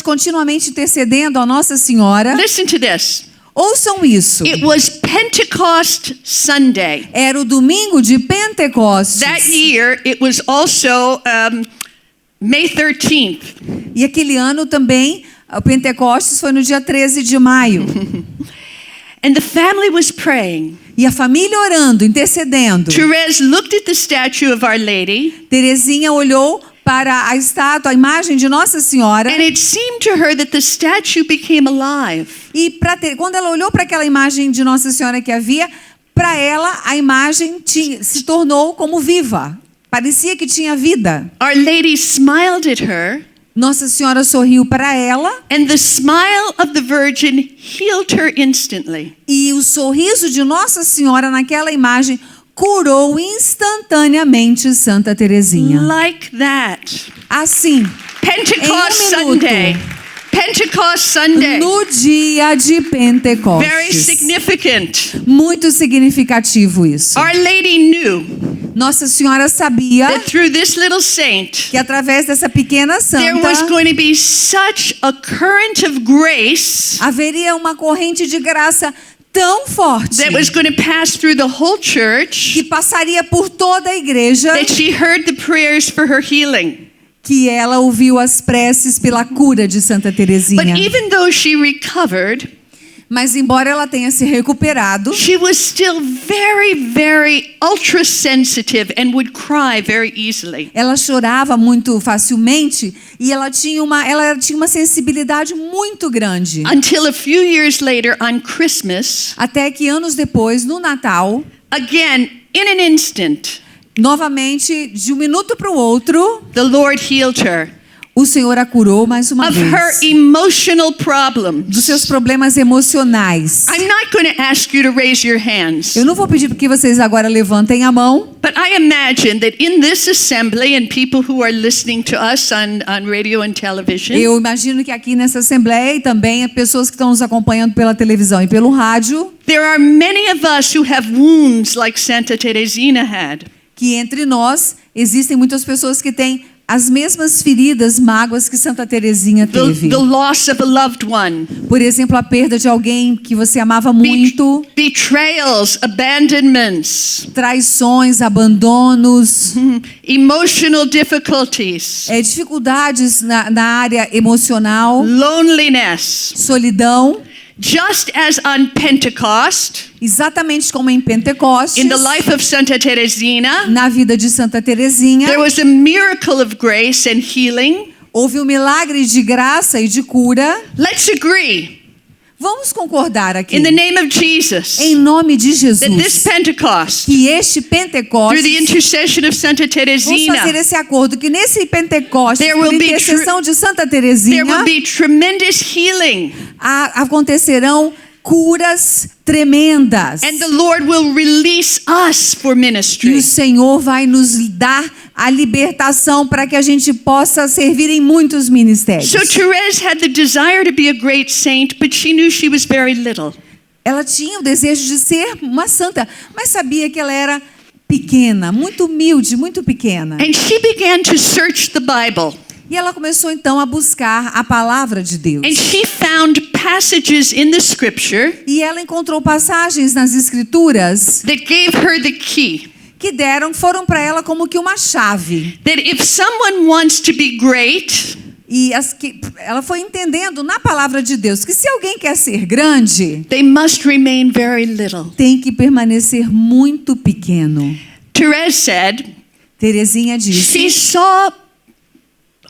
Speaker 2: continuamente intercedendo a Nossa Senhora.
Speaker 1: Listen to this.
Speaker 2: Ouçam isso.
Speaker 1: It was Pentecost Sunday.
Speaker 2: Era o domingo de Pentecostes.
Speaker 1: That year, it was also May 13th.
Speaker 2: E aquele ano também, o Pentecostes foi no dia 13 de maio.
Speaker 1: And the family was praying.
Speaker 2: E a família orando, intercedendo.
Speaker 1: Therese looked at the statue of Our Lady.
Speaker 2: Terezinha olhou para a estátua, a imagem de Nossa Senhora.
Speaker 1: And it seemed to her that the statue became alive.
Speaker 2: E quando ela olhou para aquela imagem de Nossa Senhora que havia, para ela a imagem se tornou como viva. Parecia que tinha vida.
Speaker 1: Our Lady smiled at her.
Speaker 2: Nossa Senhora sorriu para ela.
Speaker 1: And the smile of the Virgin healed her instantly.
Speaker 2: E o sorriso de Nossa Senhora naquela imagem curou instantaneamente Santa Terezinha.
Speaker 1: Like that.
Speaker 2: Assim,
Speaker 1: Pentecost
Speaker 2: em um minuto.
Speaker 1: Sunday. Pentecost Sunday.
Speaker 2: No dia de
Speaker 1: Very
Speaker 2: Pentecostes.
Speaker 1: significant.
Speaker 2: Muito significativo isso.
Speaker 1: Our Lady knew
Speaker 2: Nossa Senhora sabia
Speaker 1: that through this little saint,
Speaker 2: que através dessa pequena
Speaker 1: there was
Speaker 2: santa
Speaker 1: going to be such a current of grace
Speaker 2: haveria uma corrente de graça tão forte
Speaker 1: that was going to pass through the whole church
Speaker 2: que passaria por toda a igreja,
Speaker 1: that she heard the prayers for her healing.
Speaker 2: que ela ouviu as preces pela cura de Santa
Speaker 1: But
Speaker 2: Terezinha.
Speaker 1: even though she recovered,
Speaker 2: Mas embora ela tenha se recuperado,
Speaker 1: she was still very, very ultra sensitive and would cry very easily.
Speaker 2: ela chorava muito facilmente e ela tinha uma sensibilidade muito grande.
Speaker 1: Until a few years later on Christmas,
Speaker 2: Até que anos depois, no Natal,
Speaker 1: again, in an instant,
Speaker 2: novamente, de um minuto para o outro,
Speaker 1: the Lord healed her
Speaker 2: o Senhor a curou mais uma
Speaker 1: of her
Speaker 2: vez
Speaker 1: emotional problems.
Speaker 2: dos seus problemas emocionais.
Speaker 1: I'm not going to ask you to raise your hands,
Speaker 2: Eu não vou pedir que vocês agora levantem a mão,
Speaker 1: but I imagine that in this assembly and people who are listening to us on radio and television,
Speaker 2: eu imagino que aqui nessa assembleia e também pessoas que estão nos acompanhando pela televisão e pelo rádio,
Speaker 1: there are many of us who have wounds like Santa Teresina had.
Speaker 2: que entre nós existem muitas pessoas que têm as mesmas feridas, mágoas que Santa Terezinha teve.
Speaker 1: The loss of a loved one,
Speaker 2: Por exemplo, a perda de alguém que você amava muito,
Speaker 1: betrayals, abandonments,
Speaker 2: traições, abandonos,
Speaker 1: emotional difficulties,
Speaker 2: dificuldades na área emocional,
Speaker 1: loneliness.
Speaker 2: solidão.
Speaker 1: Just as on Pentecost,
Speaker 2: Exatamente como em Pentecostes,
Speaker 1: in the life of Santa Teresina,
Speaker 2: na vida de Santa Terezinha,
Speaker 1: there was a miracle of grace and healing.
Speaker 2: houve um milagre de graça e de cura.
Speaker 1: Let's agree,
Speaker 2: Vamos concordar aqui,
Speaker 1: in the name of Jesus,
Speaker 2: em nome de
Speaker 1: that this
Speaker 2: Jesus,
Speaker 1: Pentecost,
Speaker 2: que este
Speaker 1: through the
Speaker 2: Pentecostes,
Speaker 1: intercession of Santa
Speaker 2: vamos fazer
Speaker 1: Teresina,
Speaker 2: esse acordo, que nesse Pentecostes,
Speaker 1: There
Speaker 2: por
Speaker 1: will be
Speaker 2: intercessão de Santa
Speaker 1: there
Speaker 2: Terezinha,
Speaker 1: will be tremendous healing,
Speaker 2: acontecerão curas tremendas.
Speaker 1: and the Lord will release us for
Speaker 2: E
Speaker 1: ministry.
Speaker 2: o Senhor vai nos dar a libertação para que a gente possa servir em muitos ministérios.
Speaker 1: So Therese had the desire to be a great saint, but she knew she was very little.
Speaker 2: Ela tinha o desejo de ser uma santa, mas sabia que ela era pequena, muito humilde, muito pequena.
Speaker 1: And she began to search the Bible.
Speaker 2: E ela começou então a buscar a palavra de Deus.
Speaker 1: And she found passages in the scripture
Speaker 2: E ela encontrou passagens nas escrituras
Speaker 1: that gave her the key.
Speaker 2: que foram para ela como que uma chave.
Speaker 1: That if someone wants to be great,
Speaker 2: E ela foi entendendo na palavra de Deus que se alguém quer ser grande,
Speaker 1: they must remain very little.
Speaker 2: tem que permanecer muito pequeno.
Speaker 1: Therese said
Speaker 2: Terezinha
Speaker 1: she
Speaker 2: disse
Speaker 1: saw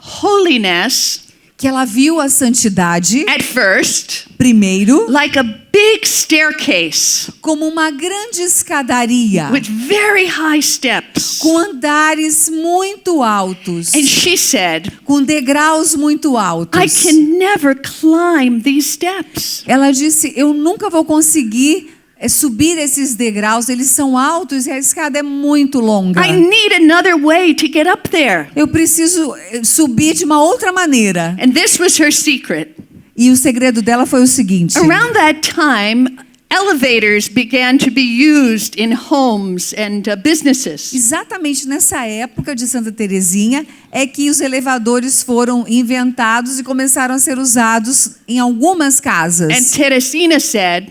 Speaker 1: holiness
Speaker 2: que ela viu a santidade,
Speaker 1: at first
Speaker 2: primeiro,
Speaker 1: like a big staircase
Speaker 2: como uma grande escadaria,
Speaker 1: with very high steps.
Speaker 2: com andares muito altos,
Speaker 1: And she said,
Speaker 2: com degraus muito altos.
Speaker 1: I can never climb these steps.
Speaker 2: Ela disse, eu nunca vou conseguir subir esses degraus, eles são altos e a escada é muito longa.
Speaker 1: I need another way to get up there.
Speaker 2: Eu preciso subir de uma outra maneira.
Speaker 1: And this was her secret.
Speaker 2: E o segredo dela foi o seguinte.
Speaker 1: Around that time, elevators began to be used in homes and businesses.
Speaker 2: Exatamente nessa época de Santa Teresinha é que os elevadores foram inventados e começaram a ser usados em algumas casas.
Speaker 1: And Teresina said,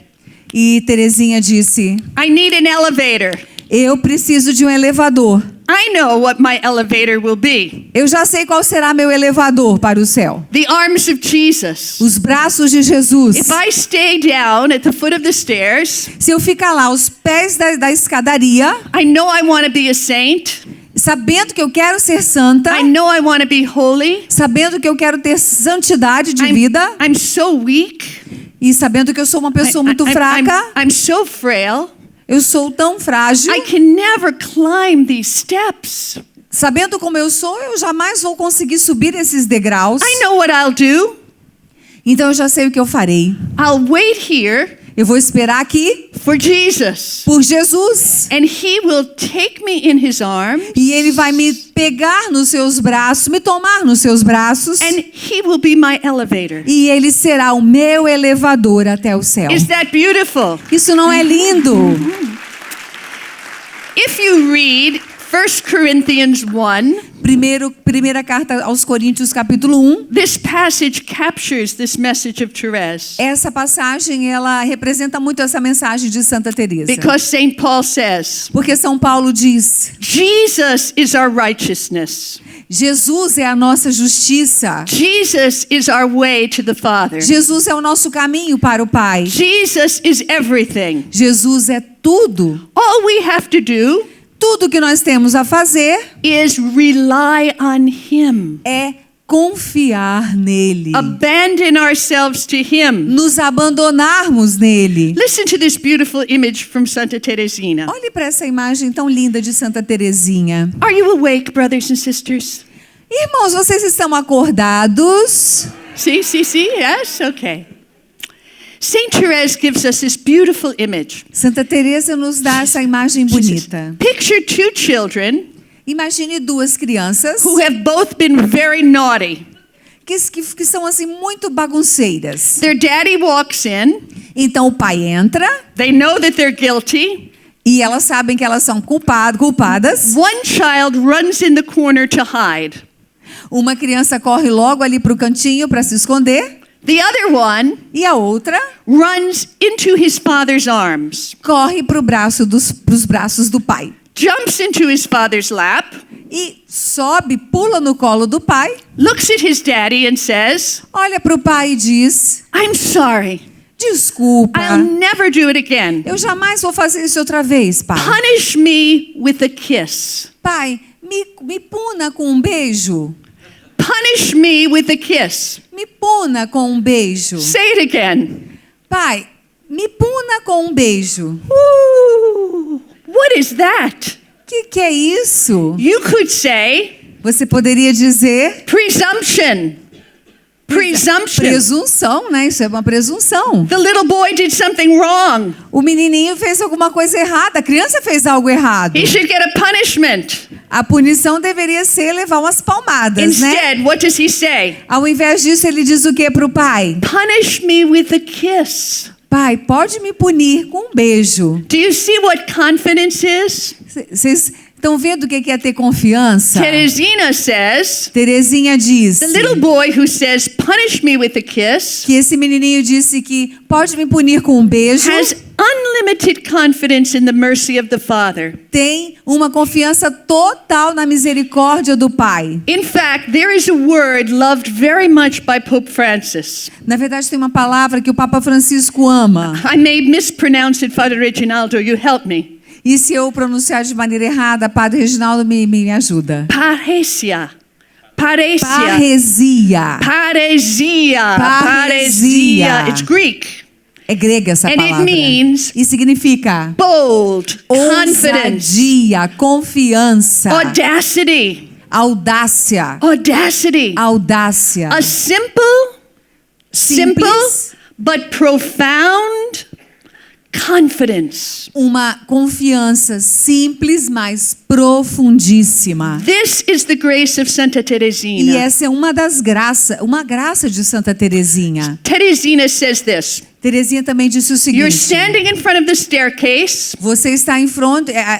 Speaker 2: E Teresinha disse:
Speaker 1: I need an elevator.
Speaker 2: eu preciso de um elevador.
Speaker 1: I know what my elevator will be.
Speaker 2: Eu já sei qual será meu elevador para o céu.
Speaker 1: The arms of Jesus.
Speaker 2: Os braços de Jesus.
Speaker 1: If I stay down at the foot of the stairs,
Speaker 2: Se eu ficar lá aos pés da escadaria,
Speaker 1: I know I want to be a saint.
Speaker 2: sabendo que eu quero ser santa,
Speaker 1: I know I want to be holy.
Speaker 2: sabendo que eu quero ter santidade de vida
Speaker 1: I'm so weak.
Speaker 2: e sabendo que eu sou uma pessoa muito fraca,
Speaker 1: I'm so frail.
Speaker 2: eu sou tão frágil,
Speaker 1: I can never climb these steps.
Speaker 2: sabendo como eu sou, eu jamais vou conseguir subir esses degraus.
Speaker 1: I know what I'll do.
Speaker 2: Então eu já sei o que eu farei.
Speaker 1: I'll wait here
Speaker 2: Eu vou esperar aqui
Speaker 1: for Jesus.
Speaker 2: por Jesus.
Speaker 1: And he will take me in his arms.
Speaker 2: E ele vai me pegar nos seus braços, me tomar nos seus braços.
Speaker 1: And he will be my elevator.
Speaker 2: E ele será o meu elevador até o céu.
Speaker 1: Is that beautiful?
Speaker 2: Isso não é lindo?
Speaker 1: If you read 1 Corinthians 1,
Speaker 2: Primeira carta aos Coríntios, capítulo 1.
Speaker 1: this passage captures this message of Therese.
Speaker 2: Essa passagem, ela representa muito essa mensagem de Santa Teresa.
Speaker 1: Because St. Paul says,
Speaker 2: Porque São Paulo diz:
Speaker 1: Jesus is our righteousness.
Speaker 2: Jesus é a nossa justiça.
Speaker 1: Jesus is our way to the Father.
Speaker 2: Jesus é o nosso caminho para o Pai.
Speaker 1: Jesus is everything.
Speaker 2: Jesus é tudo.
Speaker 1: All we have to do
Speaker 2: Tudo que nós temos a fazer
Speaker 1: is rely on him.
Speaker 2: é confiar nele.
Speaker 1: Abandon ourselves to him.
Speaker 2: Nos abandonarmos nele.
Speaker 1: Listen to this beautiful image from Santa Teresina.
Speaker 2: Olhe para essa imagem tão linda de Santa Teresinha.
Speaker 1: Are you awake, brothers and sisters?
Speaker 2: Irmãos, vocês estão acordados?
Speaker 1: See? Yes? Okay. Saint Therese gives us this beautiful image.
Speaker 2: Santa Teresa nos dá essa imagem bonita.
Speaker 1: Picture two children
Speaker 2: Imagine duas crianças
Speaker 1: who have both been very naughty.
Speaker 2: que são assim muito bagunceiras.
Speaker 1: Their daddy walks in.
Speaker 2: Então o pai entra
Speaker 1: They know that they're guilty.
Speaker 2: e elas sabem que elas são culpadas.
Speaker 1: One child runs in the corner to hide.
Speaker 2: Uma criança corre logo ali para o cantinho para se esconder.
Speaker 1: The other one
Speaker 2: E a outra
Speaker 1: runs into his father's arms,
Speaker 2: corre para os braços do pai.
Speaker 1: jumps into his father's lap,
Speaker 2: E sobe, pula no colo do pai,
Speaker 1: looks at his daddy and says,
Speaker 2: olha para o pai e diz:
Speaker 1: I'm sorry.
Speaker 2: desculpa,
Speaker 1: I'll never do it again.
Speaker 2: eu jamais vou fazer isso outra vez, pai.
Speaker 1: Punish me with a kiss.
Speaker 2: Pai, me puna com um beijo.
Speaker 1: Punish me with a kiss.
Speaker 2: Me puna com um beijo.
Speaker 1: Say it again.
Speaker 2: Pai, me puna com um beijo.
Speaker 1: Ooh, what is that?
Speaker 2: Que é isso?
Speaker 1: You could say
Speaker 2: Você poderia dizer
Speaker 1: presumption. Presumption.
Speaker 2: presunção, né? Isso é uma presunção.
Speaker 1: The little boy did something wrong.
Speaker 2: O menininho fez alguma coisa errada, a criança fez algo errado.
Speaker 1: He should get a punishment.
Speaker 2: A punição deveria ser levar umas palmadas, né?
Speaker 1: Instead, what does he say?
Speaker 2: Ao invés disso, ele diz o que para o pai?
Speaker 1: Punish me with a kiss.
Speaker 2: Pai, pode me punir com um beijo.
Speaker 1: Do you see what confidence is?
Speaker 2: Vocês estão vendo o que é ter confiança?
Speaker 1: Teresina says,
Speaker 2: Teresinha diz
Speaker 1: the little boy who says, punish me with a kiss,
Speaker 2: que esse menininho disse que pode me punir com um beijo.
Speaker 1: has unlimited confidence in the mercy of the Father.
Speaker 2: Tem uma confiança total na misericórdia do Pai.
Speaker 1: In fact, there is a word loved very much by Pope Francis.
Speaker 2: Na verdade, tem uma palavra que o Papa Francisco ama.
Speaker 1: I may mispronounce it, Father Reginaldo, you help me.
Speaker 2: E se eu pronunciar de maneira errada, Padre Reginaldo me ajuda.
Speaker 1: Paresia. Paresia.
Speaker 2: Parresia.
Speaker 1: Paresia.
Speaker 2: Paresia.
Speaker 1: It's Greek.
Speaker 2: É grega essa
Speaker 1: And it
Speaker 2: palavra.
Speaker 1: means
Speaker 2: E significa
Speaker 1: bold, confidence,
Speaker 2: ousadia, confiança,
Speaker 1: audacity.
Speaker 2: audácia.
Speaker 1: Audacity.
Speaker 2: Audácia.
Speaker 1: A simple
Speaker 2: Simples.
Speaker 1: but profound confidence.
Speaker 2: Uma confiança simples, mas profundíssima.
Speaker 1: This is the grace of Santa
Speaker 2: E
Speaker 1: Teresina.
Speaker 2: essa é uma graça de Santa Teresinha.
Speaker 1: Teresina says this.
Speaker 2: Teresinha também disse o
Speaker 1: You're
Speaker 2: seguinte:
Speaker 1: standing in front of the staircase.
Speaker 2: você está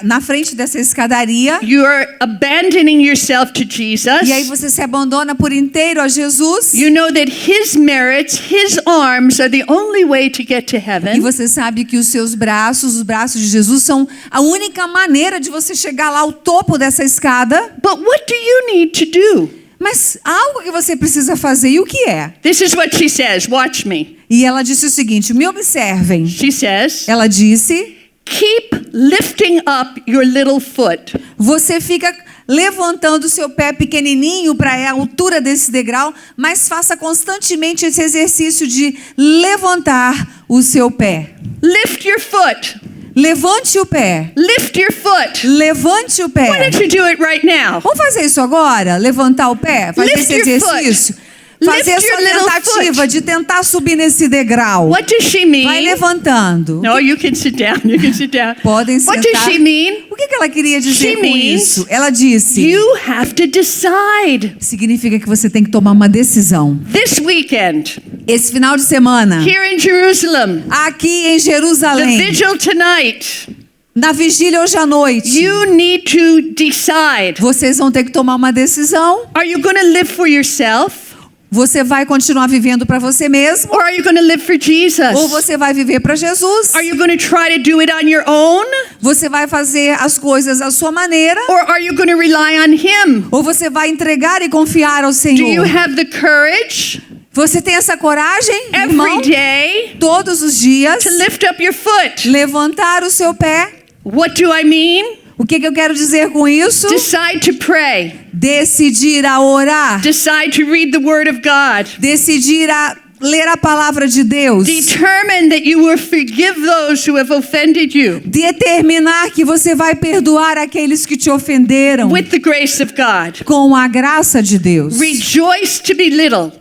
Speaker 2: na frente dessa escadaria,
Speaker 1: You're abandoning yourself to Jesus.
Speaker 2: e aí você se abandona por inteiro a Jesus,
Speaker 1: You know that His merits, His arms are the only way to get to
Speaker 2: e
Speaker 1: heaven.
Speaker 2: você sabe que os seus braços, os braços de Jesus, são a única maneira de você chegar lá ao topo dessa escada.
Speaker 1: But what do you need to do?
Speaker 2: Mas há algo que você precisa fazer, e o que é?
Speaker 1: This is what she says. Watch me.
Speaker 2: E ela disse o seguinte: me observem.
Speaker 1: She says,
Speaker 2: Ela disse:
Speaker 1: keep lifting up your little foot.
Speaker 2: você fica levantando o seu pé pequenininho para a altura desse degrau, mas faça constantemente esse exercício de levantar o seu pé.
Speaker 1: Lift your foot.
Speaker 2: Levante o pé.
Speaker 1: Lift your foot.
Speaker 2: Levante o
Speaker 1: Why
Speaker 2: pé.
Speaker 1: don't you do it right now?
Speaker 2: Vamos fazer isso agora? Levantar o pé? Fazer
Speaker 1: Lift
Speaker 2: esse
Speaker 1: your foot.
Speaker 2: exercício?
Speaker 1: Lift
Speaker 2: Fazer a
Speaker 1: your
Speaker 2: sua
Speaker 1: little
Speaker 2: tentativa
Speaker 1: foot.
Speaker 2: de tentar subir nesse degrau.
Speaker 1: What does she
Speaker 2: Vai
Speaker 1: mean?
Speaker 2: levantando.
Speaker 1: No, you can sit down. You can sit down.
Speaker 2: Podem
Speaker 1: What does
Speaker 2: sentar.
Speaker 1: she mean?
Speaker 2: O que ela queria dizer
Speaker 1: She
Speaker 2: com
Speaker 1: means
Speaker 2: isso? Ela disse:
Speaker 1: You have to decide.
Speaker 2: significa que você tem que tomar uma decisão.
Speaker 1: This weekend,
Speaker 2: Esse final de semana,
Speaker 1: here in Jerusalem,
Speaker 2: aqui em
Speaker 1: the
Speaker 2: Jerusalém,
Speaker 1: vigil tonight,
Speaker 2: na vigília hoje à noite,
Speaker 1: you need to decide.
Speaker 2: vocês vão ter que tomar uma decisão.
Speaker 1: Are you going to live for yourself?
Speaker 2: Você vai continuar vivendo para você mesmo?
Speaker 1: Or are you going to live for
Speaker 2: Ou
Speaker 1: Jesus?
Speaker 2: você vai viver para Jesus?
Speaker 1: Are you going to try to do it on your own?
Speaker 2: Você vai fazer as coisas à sua maneira?
Speaker 1: Or are you going to rely on Him?
Speaker 2: Ou você vai entregar e confiar ao
Speaker 1: Do you
Speaker 2: Senhor?
Speaker 1: have the courage
Speaker 2: Você tem essa coragem,
Speaker 1: every
Speaker 2: irmão,
Speaker 1: day
Speaker 2: todos os dias,
Speaker 1: to lift up your foot?
Speaker 2: levantar o seu pé?
Speaker 1: What do I mean?
Speaker 2: O que eu quero dizer com isso?
Speaker 1: Decide to pray.
Speaker 2: Decidir a orar.
Speaker 1: Decide to read the Word of God.
Speaker 2: Decidir a ler a palavra de Deus.
Speaker 1: Determine that you will forgive those who have offended you
Speaker 2: Determinar que você vai perdoar aqueles que te ofenderam
Speaker 1: with the grace of God.
Speaker 2: com a graça de Deus.
Speaker 1: Rejoice to be little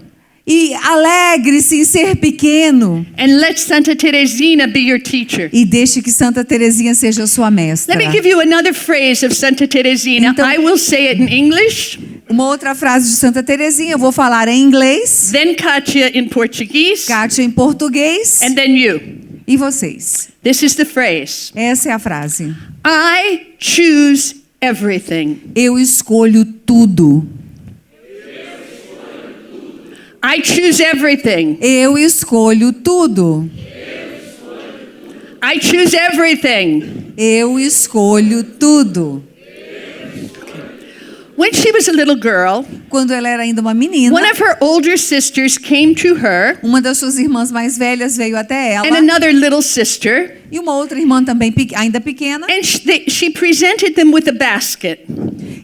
Speaker 2: E alegre-se em ser pequeno.
Speaker 1: and let Santa Teresina be your teacher.
Speaker 2: E deixe que Santa Teresinha seja sua mestra.
Speaker 1: Let me give you another phrase of Santa Teresina.
Speaker 2: Então-
Speaker 1: I will say it in English,
Speaker 2: Uma outra frase de Santa Teresinha, eu vou falar em inglês,
Speaker 1: then Katia in Portuguese,
Speaker 2: Kátia em português
Speaker 1: and then you.
Speaker 2: e vocês.
Speaker 1: This is the phrase.
Speaker 2: Essa é a frase.
Speaker 1: I choose everything.
Speaker 2: Eu escolho tudo.
Speaker 1: I choose everything.
Speaker 2: Eu escolho tudo.
Speaker 1: I choose everything.
Speaker 2: Eu escolho tudo.
Speaker 1: When she was a little girl,
Speaker 2: Quando ela era ainda uma menina,
Speaker 1: one of her older sisters came to her,
Speaker 2: uma das suas irmãs mais velhas veio até ela,
Speaker 1: and another little sister,
Speaker 2: e uma outra irmã também ainda pequena,
Speaker 1: and she presented them with a basket.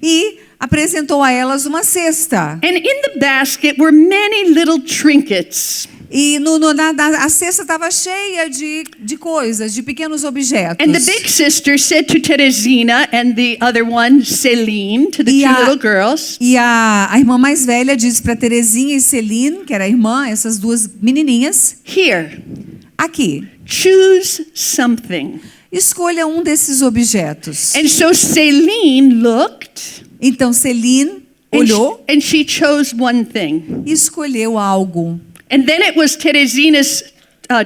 Speaker 2: e apresentou a elas uma cesta.
Speaker 1: And in the basket were many little trinkets.
Speaker 2: E a cesta estava cheia de coisas, de pequenos objetos.
Speaker 1: And the big sister said to Teresina and the other one, Celine, to the
Speaker 2: E
Speaker 1: two
Speaker 2: a-
Speaker 1: little girls,
Speaker 2: E a irmã mais velha disse para Terezinha e Celine, que era a irmã, essas duas menininhas,
Speaker 1: here,
Speaker 2: aqui,
Speaker 1: choose something.
Speaker 2: escolha um desses objetos.
Speaker 1: And so Celine looked,
Speaker 2: Então Celine
Speaker 1: and
Speaker 2: olhou
Speaker 1: and she chose one thing.
Speaker 2: e escolheu algo.
Speaker 1: And then it was Teresina's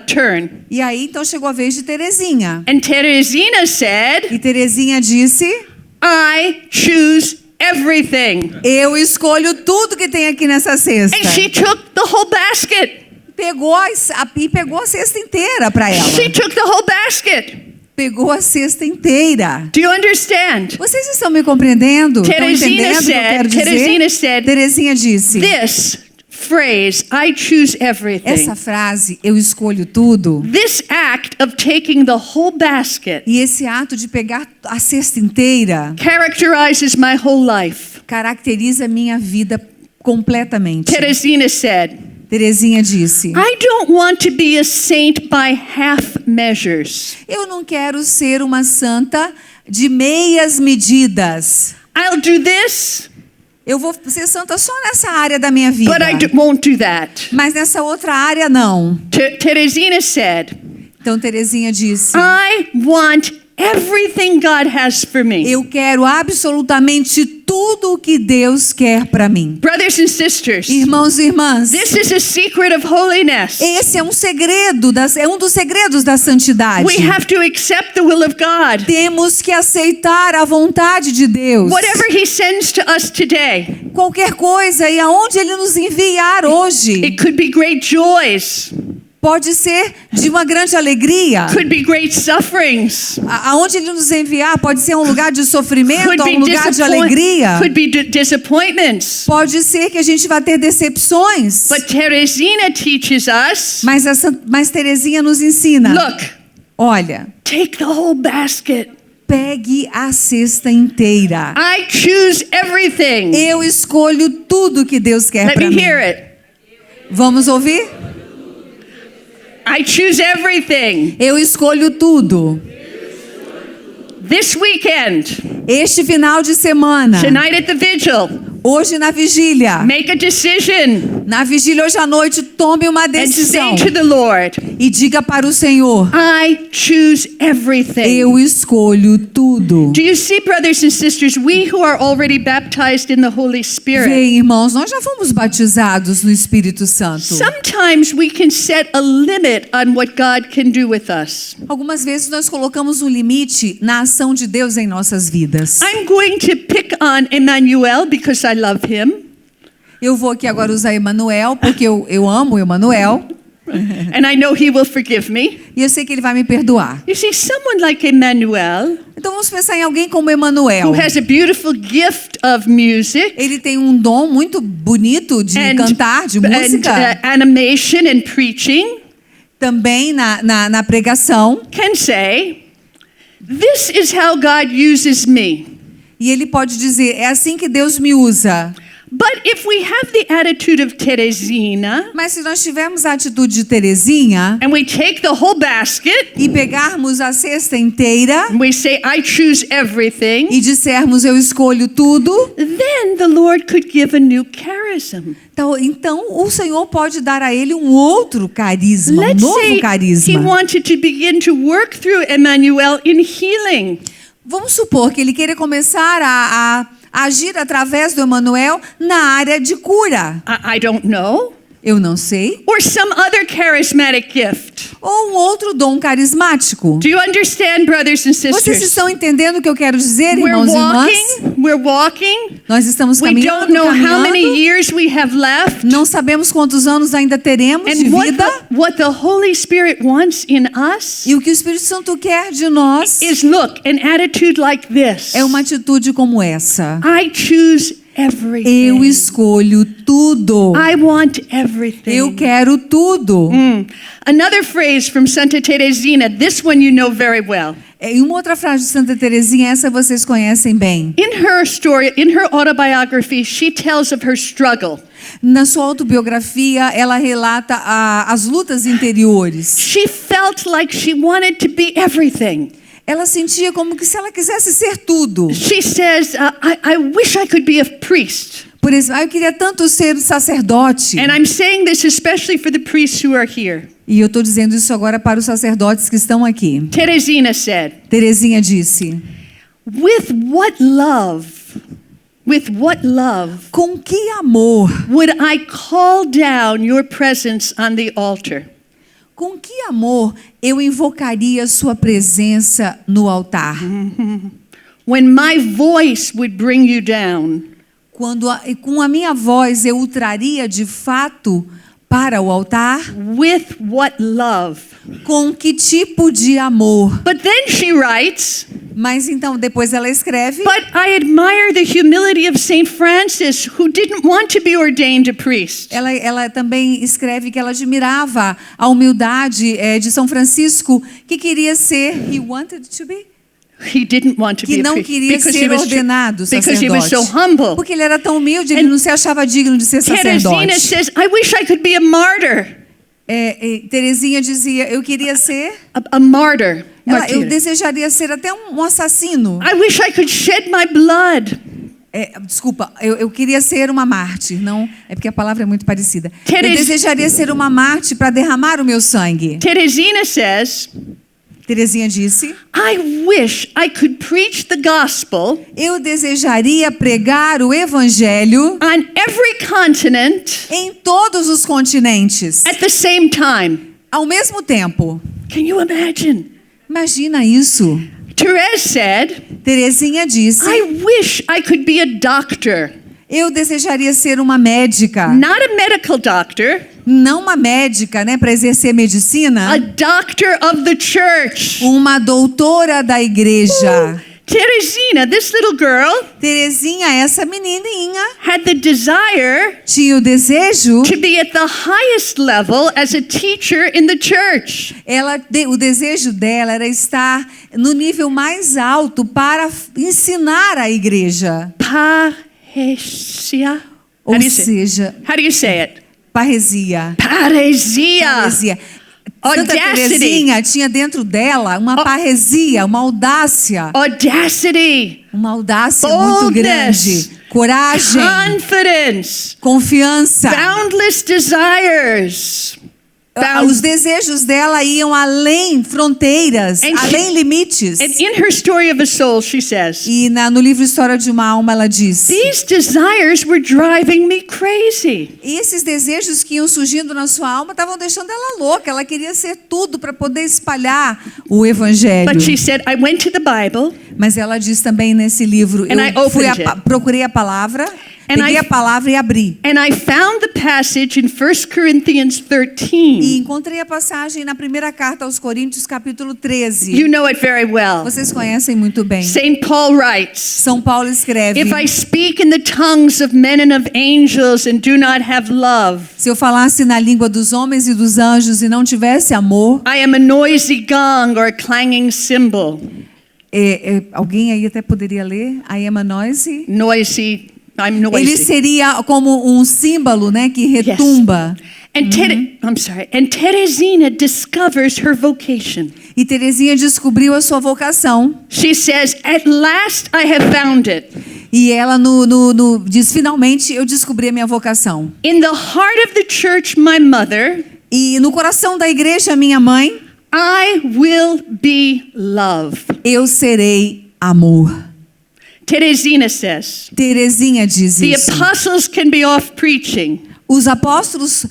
Speaker 1: turn.
Speaker 2: E aí então chegou a vez de Terezinha.
Speaker 1: And Teresina said,
Speaker 2: E Terezinha disse:
Speaker 1: I choose everything.
Speaker 2: eu escolho tudo que tem aqui nessa cesta.
Speaker 1: And she took the whole basket.
Speaker 2: Pegou pegou a cesta inteira para ela.
Speaker 1: She took the whole basket.
Speaker 2: Pegou a cesta inteira.
Speaker 1: Do you understand?
Speaker 2: Vocês estão me compreendendo? Estão
Speaker 1: Terezinha
Speaker 2: entendendo o que eu quero dizer?
Speaker 1: Terezinha said,
Speaker 2: Terezinha disse:
Speaker 1: this phrase, I choose everything,
Speaker 2: essa frase, eu escolho tudo,
Speaker 1: this act of taking the whole basket
Speaker 2: e esse ato de pegar a cesta inteira
Speaker 1: characterizes my whole life.
Speaker 2: caracteriza minha vida completamente.
Speaker 1: Teresina said,
Speaker 2: Terezinha disse:
Speaker 1: I don't want to be a saint by half measures.
Speaker 2: eu não quero ser uma santa de meias medidas.
Speaker 1: I'll do this,
Speaker 2: Eu vou ser santa só nessa área da minha vida.
Speaker 1: but I won't do that.
Speaker 2: Mas nessa outra área, não.
Speaker 1: Teresina said,
Speaker 2: Então Terezinha disse:
Speaker 1: I want everything God has for me.
Speaker 2: eu quero absolutamente tudo o que Deus quer para mim.
Speaker 1: Brothers and sisters,
Speaker 2: Irmãos e irmãs,
Speaker 1: this is a secret of holiness.
Speaker 2: esse é um segredo, é um dos segredos da santidade.
Speaker 1: We have to accept the will of God.
Speaker 2: Temos que aceitar a vontade de Deus.
Speaker 1: Whatever He sends to us today,
Speaker 2: Qualquer coisa e aonde Ele nos enviar hoje,
Speaker 1: it could be great joys,
Speaker 2: pode ser de uma grande alegria.
Speaker 1: could be great sufferings,
Speaker 2: Aonde Ele nos enviar pode ser um lugar de sofrimento
Speaker 1: could
Speaker 2: ou
Speaker 1: be
Speaker 2: um lugar de alegria.
Speaker 1: could be disappointments.
Speaker 2: Pode ser que a gente vá ter decepções.
Speaker 1: But Teresina teaches us,
Speaker 2: Mas Terezinha nos ensina.
Speaker 1: look,
Speaker 2: Olha,
Speaker 1: take the whole basket.
Speaker 2: pegue a cesta inteira.
Speaker 1: I choose everything.
Speaker 2: Eu escolho tudo que Deus quer
Speaker 1: Let
Speaker 2: para
Speaker 1: me
Speaker 2: mim.
Speaker 1: hear it.
Speaker 2: Vamos ouvir?
Speaker 1: I choose everything.
Speaker 2: Eu escolho tudo.
Speaker 1: This weekend,
Speaker 2: Este final de semana,
Speaker 1: tonight at the vigil,
Speaker 2: hoje na vigília,
Speaker 1: make a decision
Speaker 2: na vigília hoje à noite, tome uma
Speaker 1: and
Speaker 2: decisão
Speaker 1: say to the Lord,
Speaker 2: e diga para o Senhor:
Speaker 1: I choose everything.
Speaker 2: eu escolho tudo.
Speaker 1: Do you see, brothers and sisters, we who are already baptized in the Holy Spirit,
Speaker 2: Vem, irmãos, nós já fomos batizados no Espírito Santo.
Speaker 1: sometimes we can set a limit on what God can do with us.
Speaker 2: Algumas vezes nós colocamos um limite na ação de Deus em nossas vidas.
Speaker 1: I'm going to pick on Emmanuel because I love him,
Speaker 2: Eu vou aqui agora usar Emanuel, porque eu amo Emanuel,
Speaker 1: and I know he will forgive me.
Speaker 2: e eu sei que ele vai me perdoar.
Speaker 1: You see, someone like Emmanuel,
Speaker 2: Então vamos pensar em alguém como Emanuel.
Speaker 1: who has a beautiful gift of music,
Speaker 2: Ele tem um dom muito bonito de cantar, de música,
Speaker 1: animation and preaching,
Speaker 2: também na pregação.
Speaker 1: can say, this is how God uses me.
Speaker 2: E ele pode dizer: é assim que Deus me usa.
Speaker 1: But if we have the attitude of Teresina,
Speaker 2: Mas se nós tivermos a atitude de Terezinha
Speaker 1: and we take the whole basket,
Speaker 2: e pegarmos a cesta inteira
Speaker 1: and we say, I choose everything,
Speaker 2: e dissermos: eu escolho tudo,
Speaker 1: then the Lord could give a new charism.
Speaker 2: então o Senhor pode dar a ele um outro carisma, um
Speaker 1: Let's
Speaker 2: novo
Speaker 1: say He
Speaker 2: carisma.
Speaker 1: wanted to begin to work through Emmanuel in healing.
Speaker 2: Vamos supor que ele queira começar a agir através do Emanuel na área de cura.
Speaker 1: I don't know.
Speaker 2: Eu não sei.
Speaker 1: Or some other charismatic gift.
Speaker 2: Ou um outro dom carismático.
Speaker 1: Do you understand, brothers and
Speaker 2: Vocês
Speaker 1: sisters?
Speaker 2: estão entendendo o que eu quero dizer,
Speaker 1: We're
Speaker 2: irmãos e irmãs?
Speaker 1: walking.
Speaker 2: Nós estamos
Speaker 1: We
Speaker 2: caminhando,
Speaker 1: don't know how many
Speaker 2: caminhando.
Speaker 1: years we have left.
Speaker 2: Não sabemos quantos anos ainda teremos de
Speaker 1: And
Speaker 2: vida.
Speaker 1: what the Holy Spirit wants in us
Speaker 2: E o que o Espírito Santo quer de nós
Speaker 1: is, look, an attitude like this.
Speaker 2: é uma atitude como essa.
Speaker 1: I choose everything.
Speaker 2: Eu escolho tudo.
Speaker 1: I want everything.
Speaker 2: Eu quero tudo.
Speaker 1: Another phrase from Santa Teresina, this one you know very well.
Speaker 2: E uma outra frase de Santa Terezinha, essa vocês conhecem bem.
Speaker 1: In her story, in her autobiography, she tells of her struggle.
Speaker 2: Na sua autobiografia, ela relata as lutas interiores.
Speaker 1: She felt like she wanted to be everything.
Speaker 2: Ela sentia como que se ela quisesse ser tudo.
Speaker 1: She says, I wish I could be a priest.
Speaker 2: Por exemplo, eu queria tanto ser sacerdote.
Speaker 1: And I'm saying this especially for the priests who are here.
Speaker 2: E eu estou dizendo isso agora para os sacerdotes que estão aqui.
Speaker 1: Teresina said,
Speaker 2: Terezinha disse:
Speaker 1: with what love
Speaker 2: com que amor,
Speaker 1: would I call down your presence on the altar?
Speaker 2: com que amor eu invocaria sua presença no altar?
Speaker 1: When my voice would bring you down.
Speaker 2: Quando com a minha voz eu o traria de fato para o altar?
Speaker 1: With what love?
Speaker 2: Com que tipo de amor?
Speaker 1: But then she writes,
Speaker 2: Mas então depois ela escreve:
Speaker 1: but I admire the humility of Saint Francis, who didn't want to be ordained a priest.
Speaker 2: Ela também escreve que ela admirava a humildade de São Francisco, que queria ser, he wanted to be,
Speaker 1: He didn't want to
Speaker 2: que
Speaker 1: be a
Speaker 2: não
Speaker 1: priest
Speaker 2: queria ser ordenado
Speaker 1: because he was so
Speaker 2: sacerdote.
Speaker 1: humble.
Speaker 2: Porque ele era tão humilde, ele não se achava digno de ser
Speaker 1: Teresina
Speaker 2: sacerdote.
Speaker 1: says, I wish I could be a martyr.
Speaker 2: Terezinha dizia: eu queria ser,
Speaker 1: A martyr.
Speaker 2: eu
Speaker 1: Martyr.
Speaker 2: desejaria ser até um assassino.
Speaker 1: I wish I could shed my blood.
Speaker 2: Desculpa, eu queria ser uma mártir, não, é porque a palavra é muito parecida. Eu
Speaker 1: Teres-
Speaker 2: desejaria ser uma mártir para derramar o meu sangue.
Speaker 1: Teresina says,
Speaker 2: Terezinha disse:
Speaker 1: I wish I could preach the gospel
Speaker 2: eu desejaria pregar o evangelho
Speaker 1: on every continent
Speaker 2: em todos os continentes,
Speaker 1: at the same time.
Speaker 2: ao mesmo tempo.
Speaker 1: Can you imagine?
Speaker 2: Imagina isso.
Speaker 1: Therese said,
Speaker 2: Terezinha disse:
Speaker 1: I wish I could be a doctor,
Speaker 2: eu desejaria ser uma médica.
Speaker 1: not a medical doctor,
Speaker 2: Não uma médica, né, para exercer medicina.
Speaker 1: a doctor of the church.
Speaker 2: Uma doutora da igreja.
Speaker 1: Teresina, this little girl,
Speaker 2: Terezinha, essa menininha,
Speaker 1: had the desire
Speaker 2: tinha o desejo,
Speaker 1: to be at the highest level as a teacher in the church.
Speaker 2: o desejo dela era estar no nível mais alto para ensinar a igreja.
Speaker 1: Parresia?
Speaker 2: Ou seja,
Speaker 1: How do you say it?
Speaker 2: parresia.
Speaker 1: Paresia.
Speaker 2: Parresia. Santa
Speaker 1: Audacity.
Speaker 2: Terezinha tinha dentro dela uma parresia, uma audácia.
Speaker 1: Audacity.
Speaker 2: Uma audácia muito
Speaker 1: Boldness.
Speaker 2: grande. Coragem,
Speaker 1: Confidence.
Speaker 2: confiança.
Speaker 1: Boundless desires.
Speaker 2: Os desejos dela iam além fronteiras,
Speaker 1: And she-
Speaker 2: além limites.
Speaker 1: And in her story of a soul, she says,
Speaker 2: E no livro História de uma Alma, ela diz:
Speaker 1: these desires were driving me crazy.
Speaker 2: e esses desejos que iam surgindo na sua alma estavam deixando ela louca. Ela queria ser tudo para poder espalhar o evangelho.
Speaker 1: But she said, I went to the Bible
Speaker 2: Mas ela diz também nesse livro:
Speaker 1: And I
Speaker 2: eu
Speaker 1: opened it.
Speaker 2: procurei a palavra,
Speaker 1: And
Speaker 2: peguei
Speaker 1: I-
Speaker 2: a palavra e abri.
Speaker 1: and I found the passage in 1 Corinthians
Speaker 2: E
Speaker 1: 13.
Speaker 2: encontrei a passagem na primeira carta aos Coríntios, capítulo 13.
Speaker 1: You know it very well.
Speaker 2: Vocês conhecem muito bem.
Speaker 1: St. Paul writes,
Speaker 2: São Paulo escreve:
Speaker 1: if I speak in the tongues of men and of angels and do not have love,
Speaker 2: se eu falasse na língua dos homens e dos anjos e não tivesse amor,
Speaker 1: I am a noisy gong or a clanging cymbal.
Speaker 2: alguém aí até poderia ler: I am a noisy.
Speaker 1: Noisy, I'm
Speaker 2: Ele
Speaker 1: noisy.
Speaker 2: seria como um símbolo, né, que retumba.
Speaker 1: And and Teresina discovers her vocation.
Speaker 2: E Terezinha descobriu a sua vocação.
Speaker 1: She says, at last I have found it.
Speaker 2: E ela diz: finalmente eu descobri a minha vocação.
Speaker 1: In the heart of the church, my mother,
Speaker 2: E no coração da igreja, minha mãe,
Speaker 1: I will be love.
Speaker 2: eu serei amor.
Speaker 1: Teresina says,
Speaker 2: Terezinha diz
Speaker 1: the
Speaker 2: isso.
Speaker 1: apostles can be off preaching.
Speaker 2: Os apóstolos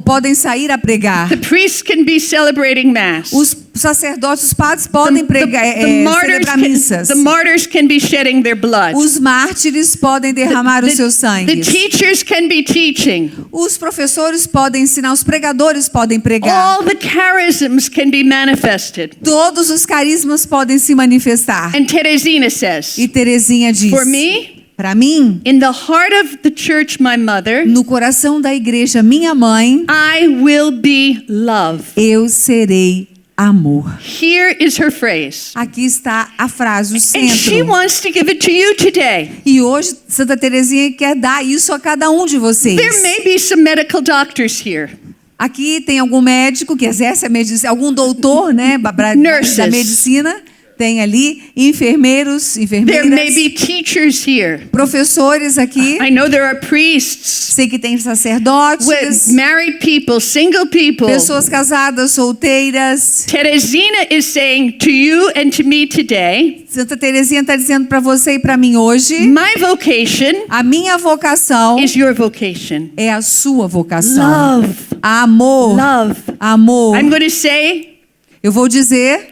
Speaker 2: podem sair a pregar.
Speaker 1: The priests can be celebrating mass.
Speaker 2: Os sacerdotes, os padres podem pregar, celebrar missas.
Speaker 1: the martyrs can be shedding their blood.
Speaker 2: Os mártires podem derramar o seu sangue.
Speaker 1: The teachers can be teaching.
Speaker 2: Os professores podem ensinar, os pregadores podem pregar.
Speaker 1: All the charisms can be manifested.
Speaker 2: Todos os carismas podem se manifestar.
Speaker 1: And Teresina says,
Speaker 2: E Terezinha diz:
Speaker 1: for me,
Speaker 2: para mim,
Speaker 1: in the heart of the church, my mother,
Speaker 2: no coração da igreja, minha mãe,
Speaker 1: I will be love.
Speaker 2: eu serei amor.
Speaker 1: Here is her phrase.
Speaker 2: Aqui está a frase, o
Speaker 1: And she
Speaker 2: centro.
Speaker 1: wants to give it to you today.
Speaker 2: E hoje Santa Terezinha quer dar isso a cada um de vocês.
Speaker 1: There may be some medical doctors here.
Speaker 2: Aqui tem algum médico que exerce a medicina, algum doutor, né,
Speaker 1: Nurses.
Speaker 2: da medicina. Tem ali enfermeiros,
Speaker 1: There may
Speaker 2: enfermeiras,
Speaker 1: be teachers here.
Speaker 2: professores aqui.
Speaker 1: I know there are priests,
Speaker 2: Sei que tem sacerdotes,
Speaker 1: with married people, single people.
Speaker 2: pessoas casadas, solteiras.
Speaker 1: Teresina is saying to you and to me today,
Speaker 2: Santa Terezinha está dizendo para você e para mim hoje:
Speaker 1: my vocation
Speaker 2: a minha vocação
Speaker 1: is your vocation.
Speaker 2: é a sua vocação.
Speaker 1: Love.
Speaker 2: Amor.
Speaker 1: Love.
Speaker 2: Amor.
Speaker 1: I'm going to say,
Speaker 2: Eu vou dizer,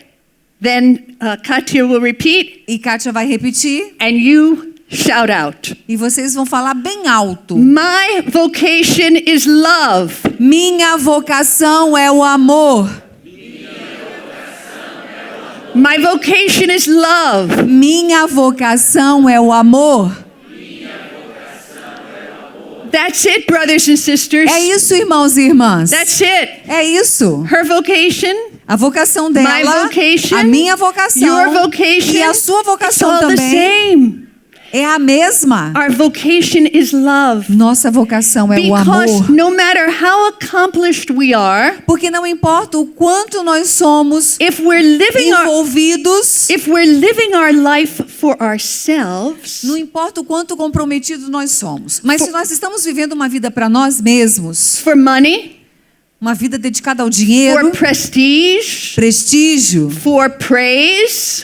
Speaker 1: then Katya will repeat,
Speaker 2: e Kátia vai repetir,
Speaker 1: and you shout out.
Speaker 2: e vocês vão falar bem alto.
Speaker 1: My vocation is love.
Speaker 2: Minha vocação é o amor.
Speaker 1: My vocation is love.
Speaker 2: Minha vocação é o amor.
Speaker 1: That's it, brothers and sisters.
Speaker 2: É isso, irmãos e irmãs.
Speaker 1: That's it.
Speaker 2: É isso.
Speaker 1: Her vocation,
Speaker 2: A vocação dela,
Speaker 1: my vocation,
Speaker 2: a minha vocação
Speaker 1: your vocation,
Speaker 2: e a sua
Speaker 1: it's
Speaker 2: vocação
Speaker 1: all the
Speaker 2: também
Speaker 1: same.
Speaker 2: é a mesma.
Speaker 1: Our vocation is love.
Speaker 2: Nossa vocação é o
Speaker 1: Because
Speaker 2: amor.
Speaker 1: no matter how accomplished we are,
Speaker 2: Porque não importa o quanto nós somos
Speaker 1: if we're living our life for ourselves,
Speaker 2: não importa o quanto comprometidos nós somos. Mas se nós estamos vivendo uma vida para nós mesmos,
Speaker 1: for money,
Speaker 2: uma vida dedicada ao
Speaker 1: for
Speaker 2: dinheiro,
Speaker 1: prestige,
Speaker 2: prestígio,
Speaker 1: for praise,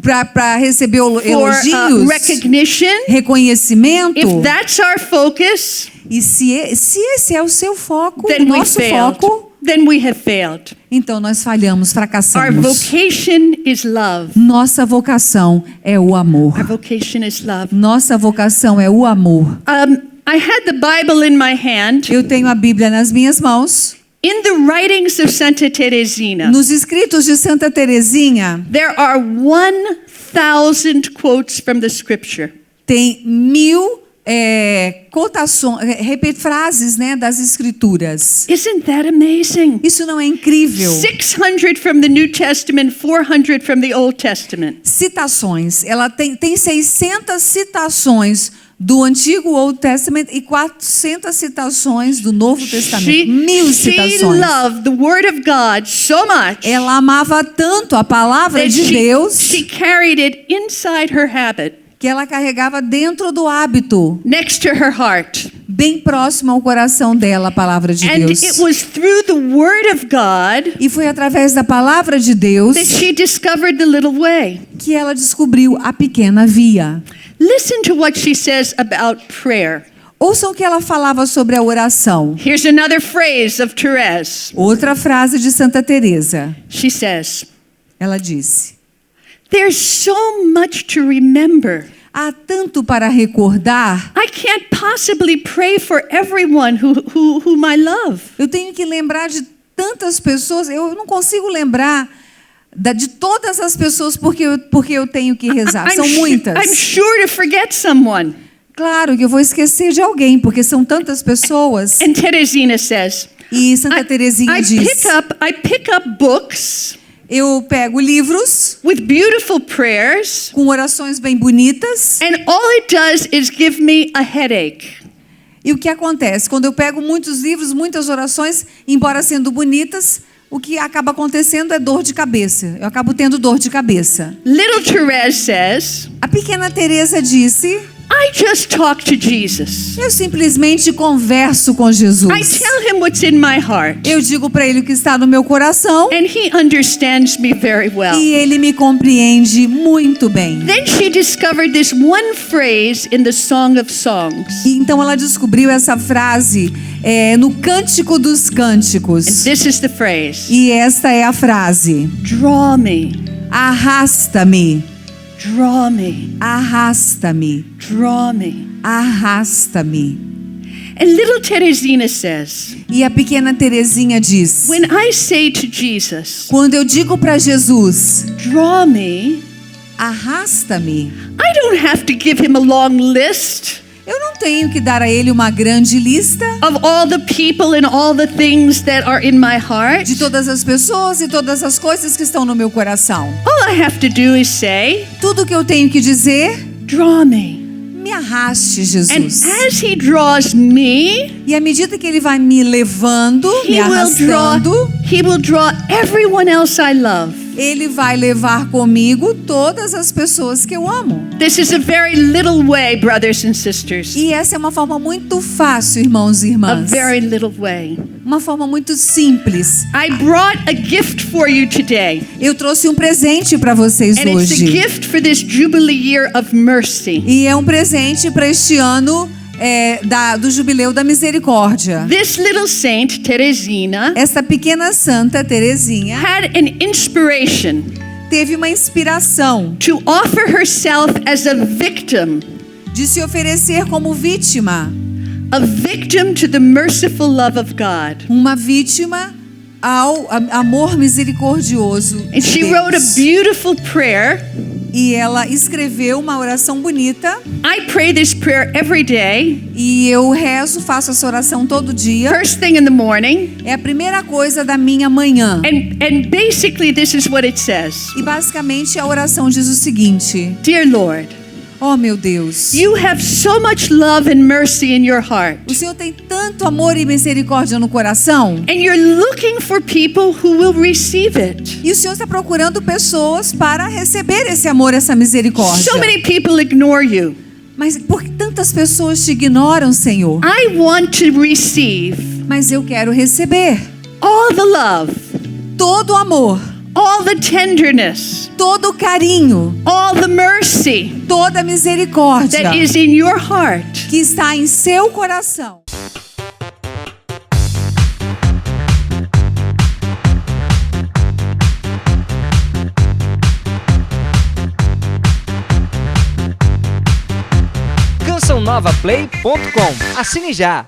Speaker 2: para receber
Speaker 1: for
Speaker 2: elogios,
Speaker 1: recognition,
Speaker 2: reconhecimento,
Speaker 1: if that's our focus,
Speaker 2: e se esse é o seu foco, o
Speaker 1: then we
Speaker 2: nosso
Speaker 1: failed.
Speaker 2: foco,
Speaker 1: Then we have failed.
Speaker 2: então nós falhamos,
Speaker 1: Our
Speaker 2: fracassamos.
Speaker 1: vocation is love.
Speaker 2: Nossa vocação é o amor.
Speaker 1: Our vocation is love.
Speaker 2: Nossa vocação é o amor.
Speaker 1: I had the Bible in my hand.
Speaker 2: Eu tenho a Bíblia nas minhas mãos.
Speaker 1: In the writings of Santa Teresina,
Speaker 2: Nos escritos de Santa Teresinha,
Speaker 1: there are 1,000 quotes from the scripture.
Speaker 2: tem 1000 cotações, frases, né, das escrituras.
Speaker 1: Isn't that amazing?
Speaker 2: Isso não é incrível?
Speaker 1: 600 from the New Testament, 400 from the Old Testament.
Speaker 2: Citações. Ela tem 600 citações do Antigo Old Testament e 400 citações do Novo Testamento. 1000
Speaker 1: She
Speaker 2: citações.
Speaker 1: loved the Word of God so much
Speaker 2: Ela amava tanto a palavra
Speaker 1: that
Speaker 2: de Deus
Speaker 1: she carried it inside her habit,
Speaker 2: que ela carregava dentro do hábito,
Speaker 1: next to her heart.
Speaker 2: bem próximo ao coração dela, a palavra de
Speaker 1: And
Speaker 2: Deus.
Speaker 1: it was through the Word of God
Speaker 2: E foi através da palavra de Deus
Speaker 1: that she discovered the little way.
Speaker 2: que ela descobriu a pequena via.
Speaker 1: Listen to what she says about prayer.
Speaker 2: Ouçam o que ela falava sobre a oração.
Speaker 1: Here's another phrase of Therese.
Speaker 2: Outra frase de Santa Teresa.
Speaker 1: She says,
Speaker 2: Ela disse:
Speaker 1: "There's so much to remember.
Speaker 2: há tanto para recordar.
Speaker 1: I can't possibly pray for everyone whom I love."
Speaker 2: Eu tenho que lembrar de tantas pessoas. Eu não consigo lembrar de todas as pessoas porque eu tenho que rezar. São
Speaker 1: I'm
Speaker 2: muitas.
Speaker 1: sure to forget someone.
Speaker 2: Claro que eu vou esquecer de alguém, porque são tantas pessoas.
Speaker 1: And Teresina says,
Speaker 2: E Santa Teresinha diz:
Speaker 1: I pick up books
Speaker 2: eu pego livros
Speaker 1: with beautiful prayers,
Speaker 2: com orações bem bonitas.
Speaker 1: and all it does is give me a headache.
Speaker 2: E o que acontece? Quando eu pego muitos livros, muitas orações, embora sendo bonitas, o que acaba acontecendo é dor de cabeça. Eu acabo tendo dor de cabeça.
Speaker 1: Little Therese says,
Speaker 2: A pequena Teresa disse:
Speaker 1: I just talk to Jesus.
Speaker 2: eu simplesmente converso com
Speaker 1: I
Speaker 2: Jesus.
Speaker 1: tell him what's in my heart,
Speaker 2: Eu digo para ele o que está no meu coração
Speaker 1: and he understands me very well.
Speaker 2: e ele me compreende muito bem.
Speaker 1: Then she discovered this one phrase in the Song of Songs.
Speaker 2: E então ela descobriu essa frase no Cântico dos Cânticos.
Speaker 1: This is the phrase.
Speaker 2: E esta é a frase:
Speaker 1: Draw me,
Speaker 2: arrasta-me,
Speaker 1: draw me,
Speaker 2: arrasta-me,
Speaker 1: draw me.
Speaker 2: arrasta-me.
Speaker 1: And little Teresina says,
Speaker 2: E a pequena Teresinha diz:
Speaker 1: when I say to Jesus,
Speaker 2: quando eu digo para Jesus,
Speaker 1: draw me,
Speaker 2: arrasta-me,
Speaker 1: I don't have to give him a long list
Speaker 2: eu não tenho que dar a ele uma grande lista
Speaker 1: of all the people and all the things that are in my heart.
Speaker 2: de todas as pessoas e todas as coisas que estão no meu coração.
Speaker 1: All I have to do is say,
Speaker 2: Tudo que eu tenho que dizer:
Speaker 1: draw me.
Speaker 2: me arraste,
Speaker 1: And
Speaker 2: Jesus.
Speaker 1: as he draws me,
Speaker 2: E à medida que ele vai me levando, me arrastando,
Speaker 1: he will draw everyone else I love.
Speaker 2: ele vai levar comigo todas as pessoas que eu amo.
Speaker 1: This is a very little way, brothers and sisters.
Speaker 2: E essa é uma forma muito fácil, irmãos e
Speaker 1: A
Speaker 2: irmãs.
Speaker 1: very little way.
Speaker 2: Uma forma muito simples.
Speaker 1: I brought a gift for you today.
Speaker 2: Eu trouxe um presente para vocês
Speaker 1: And it's a
Speaker 2: hoje.
Speaker 1: gift for this Jubilee year of mercy.
Speaker 2: E é um presente para este ano do Jubileu da Misericórdia.
Speaker 1: This little saint, Teresina,
Speaker 2: Essa pequena santa Teresinha
Speaker 1: had an inspiration
Speaker 2: teve uma inspiração
Speaker 1: to offer herself as a victim
Speaker 2: de se oferecer como vítima.
Speaker 1: a victim to the merciful love of God.
Speaker 2: Uma vítima ao amor misericordioso
Speaker 1: And
Speaker 2: de
Speaker 1: she wrote a
Speaker 2: Deus.
Speaker 1: beautiful prayer.
Speaker 2: E ela escreveu uma oração bonita.
Speaker 1: I pray this prayer every day,
Speaker 2: E eu rezo, faço essa oração todo dia.
Speaker 1: first thing in the morning.
Speaker 2: É a primeira coisa da minha manhã.
Speaker 1: And basically this is what it says.
Speaker 2: E basicamente a oração diz o seguinte:
Speaker 1: Dear Lord,
Speaker 2: Oh, meu Deus.
Speaker 1: You have so much love and mercy in your heart.
Speaker 2: O Senhor tem tanto amor e misericórdia no coração.
Speaker 1: And you're looking for people who will receive it.
Speaker 2: E o Senhor está procurando pessoas para receber esse amor, essa misericórdia.
Speaker 1: So many people ignore you.
Speaker 2: Mas por que tantas pessoas te ignoram, Senhor?
Speaker 1: I want to receive
Speaker 2: Mas eu quero receber
Speaker 1: all the love,
Speaker 2: todo o amor,
Speaker 1: all the tenderness,
Speaker 2: todo o carinho,
Speaker 1: all the mercy
Speaker 2: toda a misericórdia
Speaker 1: that is in your heart.
Speaker 2: que está em seu coração.
Speaker 3: CançãoNovaPlay.com. Assine já!